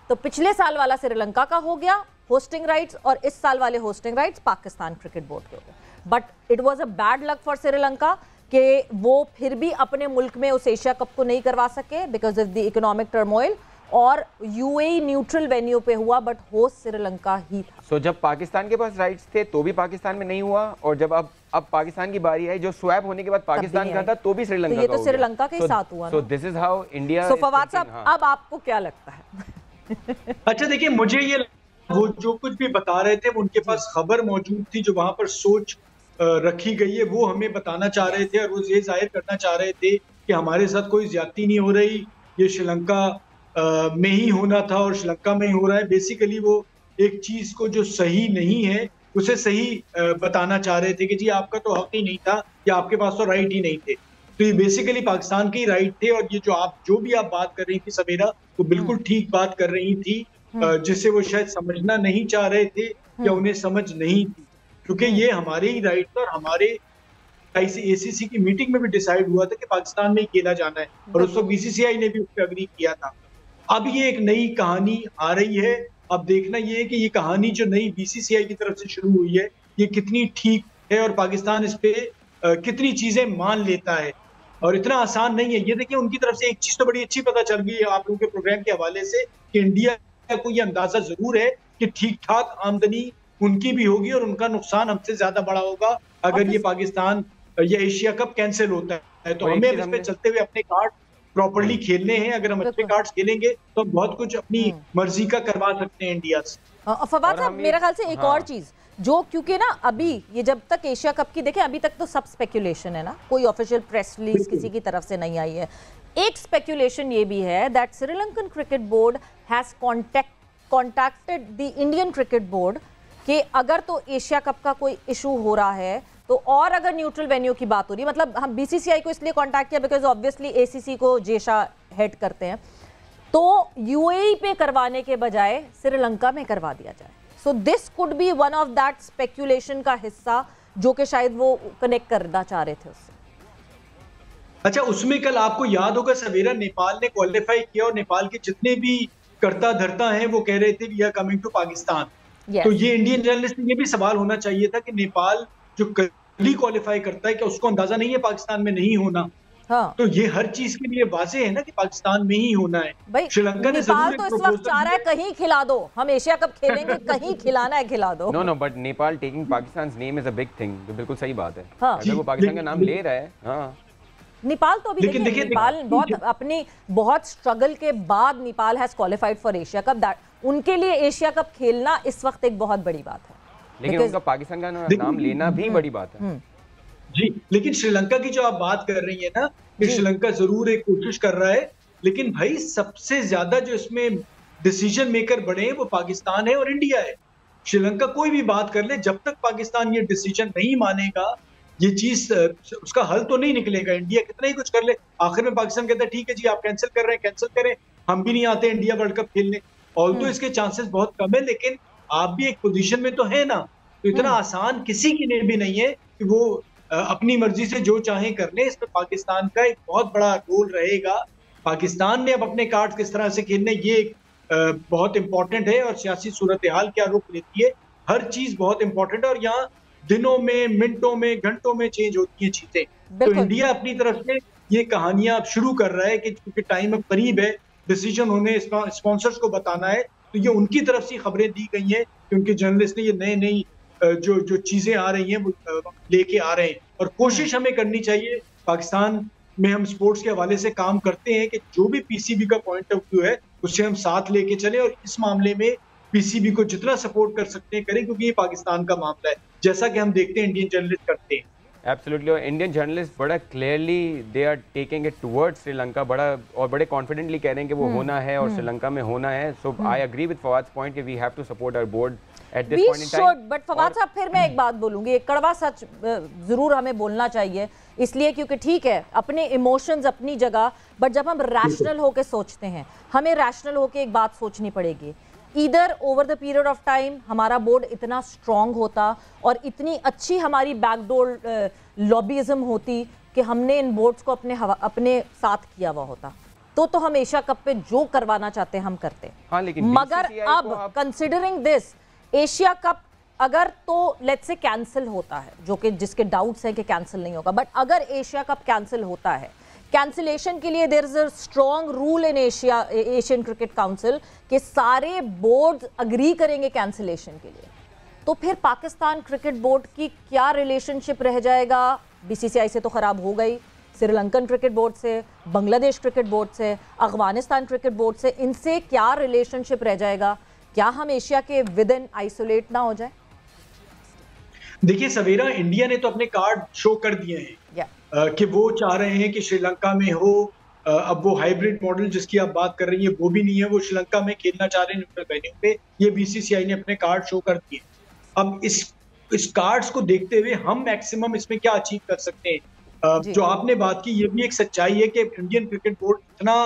तो पिछले साल वाला श्रीलंका का हो गया होस्टिंग राइट्स और इस साल वाले hosting rights Pakistan cricket board के हो गए। But it was a bad luck for Sri Lanka कि वो फिर भी अपने मुल्क में उस एशिया कप को नहीं करवा सके because of the economic turmoil, और यूएई न्यूट्रल वेन्यू पे हुआ, बट होस्ट श्रीलंका ही था। सो जब पाकिस्तान के पास राइट्स थे तो भी पाकिस्तान में नहीं हुआ, और जब अब पाकिस्तान की बारी आई, जो स्वैप होने के बाद पाकिस्तान का था तो भी श्रीलंका का हो गया। ये तो श्रीलंका के साथ हुआ। So this is how India. So Fawad sahab, अब आपको क्या लगता है? अच्छा देखिए, मुझे ये वो जो कुछ भी बता रहे थे, उनके पास खबर मौजूद थी, जो वहां पर सोच रखी गई है, वो हमें बताना चाह रहे थे और वो ये जाहिर करना चाह रहे थे कि हमारे साथ कोई ज्यादती नहीं हो रही, ये श्रीलंका में ही होना था और श्रीलंका में ही हो रहा है। बेसिकली वो एक चीज को जो सही नहीं है उसे सही बताना चाह रहे थे कि जी आपका तो हक ही नहीं था या आपके पास तो राइट ही नहीं थे। तो ये बेसिकली पाकिस्तान के ही राइट थे, और ये जो भी आप बात कर रही थी सवेरा, वो बिल्कुल ठीक बात कर रही थी, जिसे वो शायद समझना नहीं चाह रहे थे या उन्हें समझ नहीं थी, क्योंकि ये हमारे ही राइट था और हमारे ACC की मीटिंग में भी डिसाइड हुआ था कि पाकिस्तान में ही खेला जाना है, और उस वक्त BCCI ने भी उस पर अग्री किया था। अब ये एक नई कहानी आ रही है। अब देखना ये है कि ये कहानी जो नई BCCI की तरफ से शुरू हुई है, ये कितनी ठीक है और पाकिस्तान इस पे कितनी चीजें मान लेता है, और इतना आसान नहीं है। ये देखिए, उनकी तरफ से एक चीज तो बड़ी अच्छी पता चल गई है आप लोगों के प्रोग्राम के हवाले से, कि इंडिया को ये अंदाजा जरूर है कि ठीक ठाक आमदनी उनकी भी होगी और उनका नुकसान हमसे ज्यादा बड़ा होगा अगर ये पाकिस्तान या एशिया कप कैंसिल होता है। तो हमें इस पे चलते हुए अपने कार्ड प्रॉपर्ली खेलने हैं। अगर हम अच्छे कार्ड्स खेलेंगे तो हम बहुत कुछ अपनी मर्जी का करवा सकते हैं इंडिया से। फवाद साहब, मेरा ख्याल से एक और चीज जो, क्योंकि ना अभी ये जब तक एशिया कप की देखें, अभी तक तो सब स्पेकुलेशन है ना, कोई ऑफिशियल प्रेस रिलीज किसी की तरफ से नहीं आई है। एक स्पेकुलेशन ये भी है that Sri Lankan cricket board has contacted the Indian cricket board कि अगर तो एशिया कप का कोई इशू हो रहा है तो, और अगर न्यूट्रल वेन्यू की बात हो रही है, मतलब हम BCCI को इसलिए कांटेक्ट किया बिकॉज ऑब्वियसली ACC को जेशा हेड करते हैं, तो UAE पे करवाने के बजाय श्रीलंका में करवा दिया जाए। So this could be one of that speculation का हिस्सा जो कि शायद वो कनेक्ट करना चाह रहे थे उससे। अच्छा, उसमें कल आपको याद होगा सवेरा, नेपाल ने क्वालिफाई किया और नेपाल के जितने भी करता धरता हैं वो कह रहे थे we are coming to Pakistan. तो ये इंडियन जर्नलिस्ट ने ये भी सवाल होना चाहिए था कि नेपाल जो कल क्वालिफाई करता है, क्या उसको अंदाजा नहीं है पाकिस्तान में नहीं होना? हाँ। तो ये हर चीज के लिए वाजे है ना कि पाकिस्तान में ही होना है। भाई श्रीलंका ने नेपाल तो इस वक्त चाह रहा है कहीं खिला दो, हम एशिया कप खेलेंगे, कहीं खिलाना है खिला दो। No but Nepal taking Pakistan name is a big thing, तो बिल्कुल सही बात है। हाँ। अगर वो पाकिस्तान का नाम ले रहा है। हाँ। नेपाल तो अभी देखिए, नेपाल बहुत अपनी बहुत स्ट्रगल के बाद Nepal has qualified for Asia Cup. That उनके लिए एशिया कप खेलना इस वक्त एक बहुत बड़ी बात है, लेकिन उनका पाकिस्तान का नाम लेना भी बड़ी बात है। जी, लेकिन श्रीलंका की जो आप बात कर रही है ना, कि श्रीलंका जरूर एक कोशिश कर रहा है लेकिन भाई सबसे ज्यादा जो इसमें डिसीजन मेकर बने हैं वो पाकिस्तान है और इंडिया है। श्रीलंका कोई भी बात कर ले, जब तक पाकिस्तान ये डिसीजन नहीं मानेगा, ये चीज उसका हल तो नहीं निकलेगा। इंडिया कितना ही कुछ कर ले, आखिर में पाकिस्तान कहता है ठीक है जी आप कैंसिल कर रहे हैं, कैंसिल करें, हम भी नहीं आते इंडिया वर्ल्ड कप खेलने। ऑल्दो इसके चांसेस बहुत कम है, लेकिन आप भी एक पोजीशन में तो है ना, तो इतना आसान किसी की लिए भी नहीं है कि वो अपनी मर्जी से जो चाहे कर ले। इसमें पाकिस्तान का एक बहुत बड़ा रोल रहेगा। पाकिस्तान ने अब अपने कार्ड किस तरह से खेलने, ये बहुत इंपॉर्टेंट है, और सियासी सूरत हाल क्या रुख लेती है, हर चीज बहुत इंपॉर्टेंट है। और यहाँ दिनों में, मिनटों में, घंटों में चेंज होती हैं चीजें। तो इंडिया अपनी तरफ से ये कहानियां अब शुरू कर रहा है कि क्योंकि टाइम अब करीब है, डिसीजन उन्हें स्पॉन्सर्स को बताना है, तो ये उनकी तरफ से खबरें दी गई हैं कि उनके जर्नलिस्ट ने ये नई नई जो चीजें आ रही हैं वो लेके आ रहे हैं। और कोशिश हमें करनी चाहिए, पाकिस्तान में हम स्पोर्ट्स के हवाले से काम करते हैं कि जो भी पीसीबी का पॉइंट ऑफ व्यू है उससे हम साथ लेके चले, और इस मामले में पीसीबी को जितना सपोर्ट कर सकते हैं करें, क्योंकि ये पाकिस्तान का मामला है, जैसा कि हम देखते हैं इंडियन जर्नलिस्ट करते हैं। एब्सोल्युटली, और इंडियन जर्नलिस्ट बड़ा clearly they are taking it towards Sri Lanka, बड़े कॉन्फिडेंटली कह रहे हैं कि वो होना है और श्रीलंका में होना है। So I agree with Fawad's point कि we have to support our board at this point in time. But Fawad sahab, फिर मैं एक बात बोलूंगी, एक कड़वा सच जरूर हमें बोलना चाहिए, इसलिए क्योंकि ठीक है अपने इमोशंस अपनी जगह, बट जब हम रैशनल होकर सोचते हैं, हमें रैशनल होकर एक बात सोचनी पड़ेगी। इधर over the period of time हमारा बोर्ड इतना स्ट्रांग होता और इतनी अच्छी हमारी बैकडोर लॉबीइज्म होती कि हमने इन बोर्ड्स को अपने साथ किया हुआ होता, तो हम एशिया कप पे जो करवाना चाहते हैं हम करते। हाँ, लेकिन मगर अब कंसिडरिंग दिस एशिया कप अगर तो लेट्स से कैंसिल होता है, जो कि जिसके डाउट्स हैं कि कैंसिल नहीं होगा, बट अगर एशिया कप कैंसिल होता है, कैंसिलेशन के लिए there is a strong rule in Asian cricket council कि सारे बोर्ड अग्री करेंगे कैंसिलेशन के लिए, तो फिर पाकिस्तान क्रिकेट बोर्ड की क्या रिलेशनशिप रह जाएगा? बीसीसीआई से तो खराब हो गई, श्रीलंकन क्रिकेट बोर्ड से, बांग्लादेश क्रिकेट बोर्ड से, अफगानिस्तान क्रिकेट बोर्ड से, इनसे क्या रिलेशनशिप रह जाएगा? क्या हम एशिया के विद इन आइसोलेट ना हो जाए? देखिए सवेरा, इंडिया ने तो अपने कार्ड शो कर दिए हैं कि वो चाह रहे हैं कि श्रीलंका में हो। अब वो हाइब्रिड मॉडल जिसकी आप बात कर रही है वो भी नहीं है, वो श्रीलंका में खेलना चाह रहे हैं न्यूट्रल वेन्यू पे। ये बीसीसीआई ने अपने कार्ड शो कर दिए। अब इस कार्ड्स को देखते हुए हम मैक्सिमम इसमें क्या अचीव कर सकते हैं? जो आपने बात की, ये भी एक सच्चाई है कि इंडियन क्रिकेट बोर्ड इतना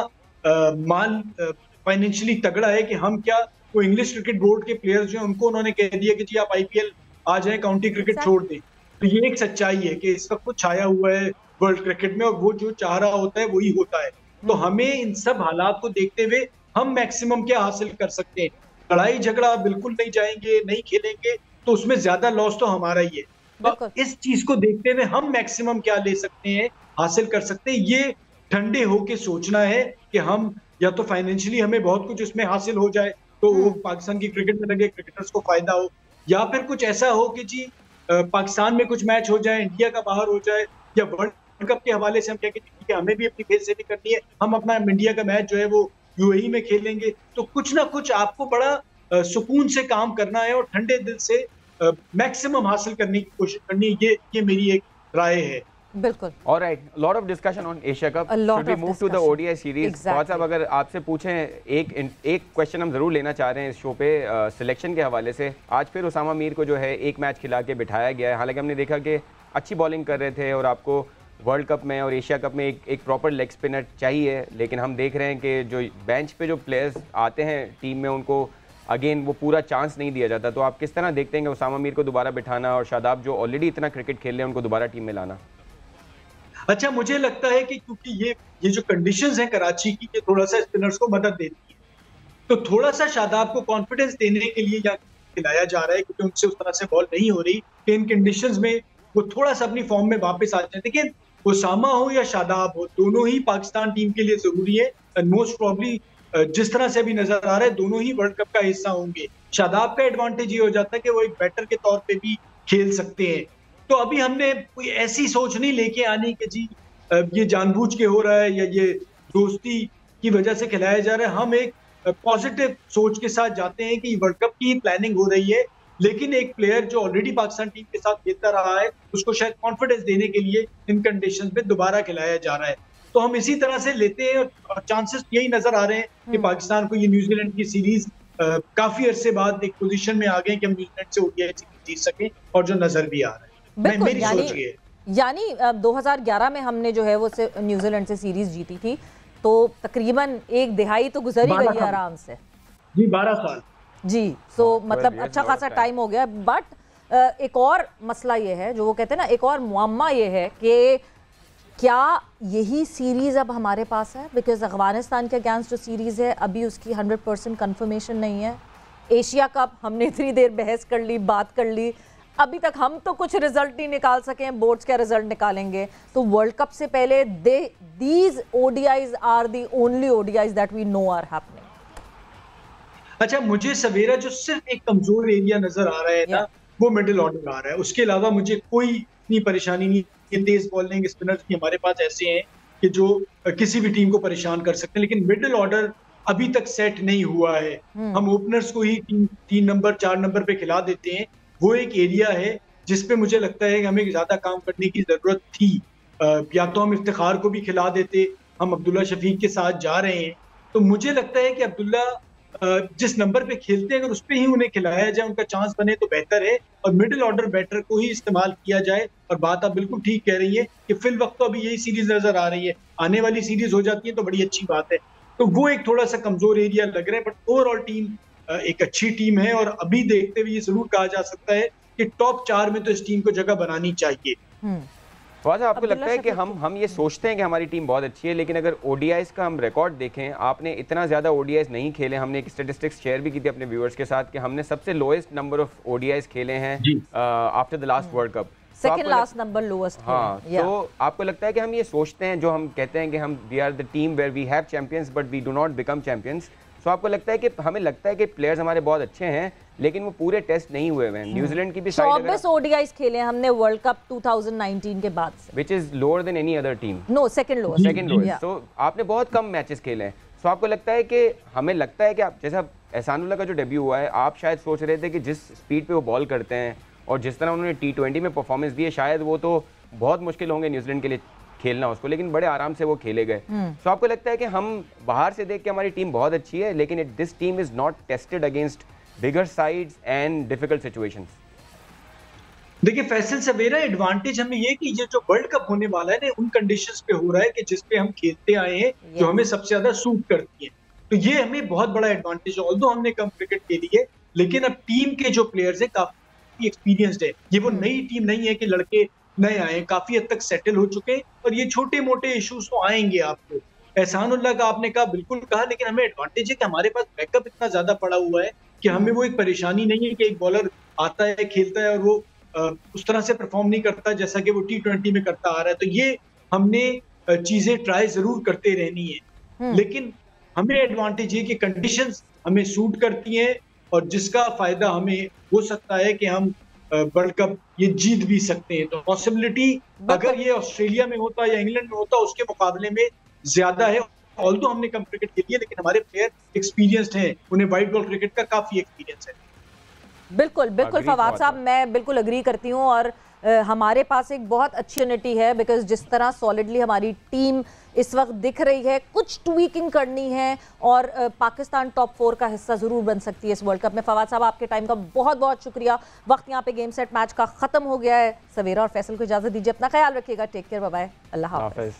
फाइनेंशियली तगड़ा है कि हम क्या, वो इंग्लिश क्रिकेट बोर्ड के प्लेयर्स जो हैं उनको उन्होंने कह दिया कि जी आप आईपीएल आ जाए, काउंटी क्रिकेट छोड़ दें। तो ये एक सच्चाई है कि इस वक्त कुछ छाया हुआ है वर्ल्ड क्रिकेट में, और वो जो चाह रहा होता है वही होता है। तो हमें इन सब हालात को देखते हुए हम मैक्सिमम क्या हासिल कर सकते हैं? लड़ाई झगड़ा बिल्कुल नहीं जाएंगे, नहीं खेलेंगे, तो उसमें ज्यादा लॉस तो हमारा ही है। तो इस चीज को देखते हुए हम मैक्सिमम क्या ले सकते हैं, हासिल कर सकते हैं, ये ठंडे होके सोचना है कि हम या तो फाइनेंशियली हमें बहुत कुछ इसमें हासिल हो जाए तो वो पाकिस्तान की क्रिकेट में लगे, क्रिकेटर्स को फायदा हो, या फिर कुछ ऐसा हो कि जी पाकिस्तान में कुछ मैच हो जाए, इंडिया का बाहर हो जाए, या वर्ल्ड कप के हवाले से हम कहें कि हमें भी अपनी फेस सेविंग करनी है, हम अपना इंडिया का मैच जो है वो यूएई में खेलेंगे। तो कुछ ना कुछ आपको बड़ा सुकून से काम करना है और ठंडे दिल से मैक्सिमम हासिल करने की कोशिश करनी है। ये मेरी एक राय है। बिल्कुल। Alright, lot of discussion on Asia cup. Should we move to the ODI series? Fawad साहब, अगर आपसे पूछें, एक क्वेश्चन हम जरूर लेना चाह रहे हैं इस शो पे सिलेक्शन के हवाले से। आज फिर उसामा मीर को जो है एक मैच खिला के बिठाया गया है। हालांकि हमने देखा कि अच्छी बॉलिंग कर रहे थे और आपको वर्ल्ड कप में और एशिया कप में एक प्रॉपर लेग स्पिनर चाहिए, लेकिन हम देख रहे हैं कि जो बेंच पे जो प्लेयर्स आते हैं टीम में उनको अगेन वो पूरा चांस नहीं दिया जाता। तो आप किस तरह देखते हैं कि उसामा मीर को दोबारा बिठाना और शादाब जो ऑलरेडी इतना क्रिकेट खेल रहे हैं उनको दोबारा टीम में लाना? अच्छा, मुझे लगता है कि क्योंकि ये जो कंडीशंस हैं कराची की, ये थोड़ा सा स्पिनर्स को मदद देती है, तो थोड़ा सा शादाब को कॉन्फिडेंस देने के लिए यहाँ खिलाया जा रहा है, क्योंकि उनसे उस तरह से बॉल नहीं हो रही कि इन कंडीशंस में वो थोड़ा सा अपनी फॉर्म में वापस आ जाए। लेकिन उसामा हो या शादाब हो, दोनों ही पाकिस्तान टीम के लिए जरूरी है। मोस्ट प्रॉब्ली जिस तरह से अभी नजर आ रहा है, दोनों ही वर्ल्ड कप का हिस्सा होंगे। शादाब का एडवांटेज ये हो जाता है कि वो एक बैटर के तौर पे भी खेल सकते हैं। तो अभी हमने कोई ऐसी सोच नहीं लेके आनी कि जी ये जानबूझ के हो रहा है या ये दोस्ती की वजह से खिलाया जा रहा है। हम एक पॉजिटिव सोच के साथ जाते हैं कि वर्ल्ड कप की प्लानिंग हो रही है, लेकिन एक प्लेयर जो ऑलरेडी पाकिस्तान टीम के साथ खेलता रहा है उसको शायद कॉन्फिडेंस देने के लिए इन कंडीशंस में दोबारा खिलाया जा रहा है। तो हम इसी तरह से लेते हैं और चांसेस यही नजर आ रहे हैं कि पाकिस्तान को ये न्यूजीलैंड की सीरीज काफी अरसे बाद एक पोजीशन में आ गए कि हम न्यूजीलैंड से ओडीआई सीरीज जीत सकें, और जो नजर भी आ रहा है। मेरी सोच ये है। यानी 2011 में हमने जो है वो न्यूजीलैंड से सीरीज जीती थी, तो तकरीबन एक दिहाई तो गुजर ही गई है आराम से जी, 12 साल जी। सो मतलब अच्छा खासा टाइम हो गया। बट एक और मसला ये है, जो वो कहते हैं ना, एक और मुअम्मा ये है कि क्या यही सीरीज अब हमारे पास है? बिकॉज अफगानिस्तान के अगेंस्ट जो सीरीज है अभी उसकी 100% कंफर्मेशन नहीं है। एशिया कप हमने इतनी देर बहस कर ली, बात कर ली, अभी तक हम तो कुछ रिजल्ट नहीं निकाल सके हैं। बोर्ड्स क्या रिजल्ट निकालेंगे? तो वर्ल्ड कप से पहले these ODIs are the only ODIs that we know are happening. अच्छा, मुझे सवेरा जो सिर्फ एक कमजोर एरिया नजर आ रहा है ना, वो मिडिल ऑर्डर आ रहा है। उसके अलावा मुझे कोई इतनी परेशानी नहीं है। तेज बॉलिंग स्पिनर्स भी हमारे पास ऐसे हैं कि जो किसी भी टीम को परेशान कर सकते हैं, लेकिन मिडिल ऑर्डर अभी तक सेट नहीं हुआ है। हम ओपनर्स को ही 3 नंबर 4 नंबर पे खिला देते हैं। वो एक एरिया है जिसपे मुझे लगता है कि हमें ज्यादा काम करने की जरूरत थी। या तो हम इफ्तिखार को भी खिला देते, हम अब्दुल्ला शफीक के साथ जा रहे हैं, तो मुझे लगता है कि अब्दुल्ला जिस नंबर पे खेलते हैं अगर उस पे ही उन्हें खिलाया जाए, उनका चांस बने तो बेहतर है, और मिडिल ऑर्डर बैटर को ही इस्तेमाल किया जाए। और बात आप बिल्कुल ठीक कह रही है कि फिल वक्त तो अभी यही सीरीज नजर आ रही है, आने वाली सीरीज हो जाती है तो बड़ी अच्छी बात है। तो वो एक थोड़ा सा कमजोर एरिया लग रहा है, बट ओवरऑल टीम एक अच्छी टीम है। और अभी देखते हुए ये जरूर कहा जा सकता है कि टॉप 4 में तो इस टीम को जगह बनानी चाहिए। फवाद, आपको लगता है कि हम ये सोचते हैं कि हमारी टीम बहुत अच्छी है, लेकिन अगर ओडीआईज का हम रिकॉर्ड देखें, आपने इतना ज़्यादा ओडीआईज नहीं खेले। हमने एक स्टेटिस्टिक्स शेयर भी की थी अपने व्यूअर्स के साथ कि हमने सबसे लोएस्ट नंबर ऑफ ओडीआईज खेले हैं after the last world cup, second last number lowest. हाँ, तो आपको लगता है कि हम ये सोचते हैं, जो हम कहते हैं कि हम we are the team where we have champions but we do not become champions, तो आपको लगता है कि हमें लगता है कि प्लेयर्स हमारे बहुत अच्छे हैं लेकिन वो पूरे टेस्ट नहीं हुए हैं? न्यूजीलैंड की भी साइड 24 ओडीआईज खेले हमने वर्ल्ड कप 2019 के बाद से, which is lower than any other team. No, second lowest. तो आपने बहुत कम मैचेस खेले हैं। तो आपको लगता है कि हमें लगता है कि आप जैसा एहसानुल्लाह का जो डेब्यू हुआ है, आप शायद सोच रहे थे कि जिस स्पीड पे वो बॉल करते हैं और जिस तरह उन्होंने T20 में परफॉर्मेंस दी है, शायद वो तो बहुत मुश्किल होंगे न्यूजीलैंड के लिए खेलना उसको, लेकिन बड़े आराम से वो खेले गए। तो आपको लगता है कि हम बाहर से देख के हमारी टीम बहुत अच्छी है, लेकिन this team is not tested against bigger sides and difficult situations? देखिए फैसल सवेरा, एडवांटेज हमें ये कि ये जो वर्ल्ड कप होने वाला है ना, उन कंडीशंस पे हो रहा है कि जिस पे हम खेलते आए हैं, जो हमें सबसे ज्यादा सूट करती है। तो ये हमें बहुत बड़ा एडवांटेज है। ऑल्दो हमने कम क्रिकेट खेली है, लेकिन अब टीम के जो प्लेयर्स हैं काफी एक्सपीरियंस्ड है। ये वो नई टीम नहीं है कि लड़के नए आए, काफी हद तक सेटल हो चुके हैं। और ये छोटे मोटे इश्यूज तो आएंगे आपको। एहसानुल्लाह का आपने कहा बिल्कुल कहा, लेकिन हमें एडवांटेज है कि हमारे पास बैकअप इतना ज्यादा पड़ा हुआ है कि हमें वो एक परेशानी नहीं है कि एक बॉलर आता है, खेलता है और वो उस तरह से परफॉर्म नहीं करता जैसा कि वो T20 में करता आ रहा है। तो ये हमने चीजें ट्राई जरूर करते रहनी है, लेकिन हमें एडवांटेज ये कि कंडीशंस हमें सूट करती हैं और जिसका फायदा हमें हो सकता है कि हम वर्ल्ड कप ये जीत भी सकते हैं। तो पॉसिबिलिटी अगर ये ऑस्ट्रेलिया में होता या इंग्लैंड में होता उसके मुकाबले में ज्यादा है। ऑल्दो हमने कम क्रिकेट खेली है, लेकिन हमारे प्लेयर एक्सपीरियंस्ड हैं, उन्हें व्हाइट बॉल क्रिकेट का काफी एक्सपीरियंस है। बिल्कुल बिल्कुल फवाद साहब, मैं बिल्कुल अग्री करती हूँ। और हमारे पास एक बहुत अच्छी यूनिटी है, बिकॉज जिस तरह सॉलिडली हमारी टीम इस वक्त दिख रही है, कुछ ट्वीकिंग करनी है और पाकिस्तान टॉप 4 का हिस्सा ज़रूर बन सकती है इस वर्ल्ड कप में। फवाद साहब, आपके टाइम का बहुत बहुत शुक्रिया। वक्त यहाँ पे गेम सेट मैच का ख़त्म हो गया है। सवेरा और फैसल को इजाज़त दीजिए, अपना ख्याल रखिएगा। टेक केयर, बाय बाय, अल्लाह हाफ़िज़।